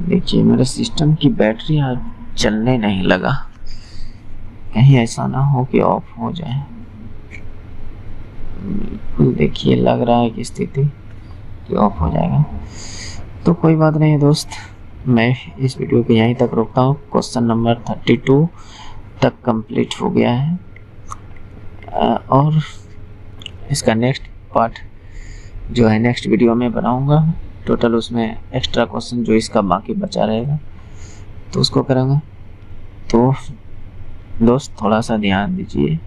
देखिए मेरे सिस्टम की बैटरी आज चलने नहीं लगा, कहीं ऐसा ना हो कि ऑफ हो जाए। बिल्कुल देखिए लग रहा है कि स्थिति कि ऑफ हो जाएगा। तो कोई बात नहीं दोस्त, मैं इस वीडियो को यहीं तक रोकता हूँ। क्वेश्चन नंबर 32 तक कंप्लीट हो गया है, और इसका नेक्स्ट पार्ट जो है नेक्स्ट वीडियो में बनाऊंगा। टोटल उसमें एक्स्ट्रा क्वेश्चन जो इसका बाकी बचा रहेगा तो उसको करूँगा। तो दोस्त थोड़ा सा ध्यान दीजिए,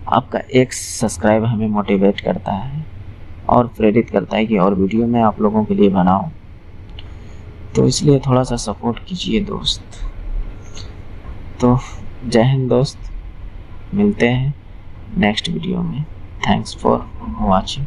आपका एक सब्सक्राइब हमें मोटिवेट करता है और प्रेरित करता है कि और वीडियो मैं आप लोगों के लिए बनाऊं, तो इसलिए थोड़ा सा सपोर्ट कीजिए दोस्त। तो जय हिंद दोस्त, मिलते हैं नेक्स्ट वीडियो में। Thanks for watching.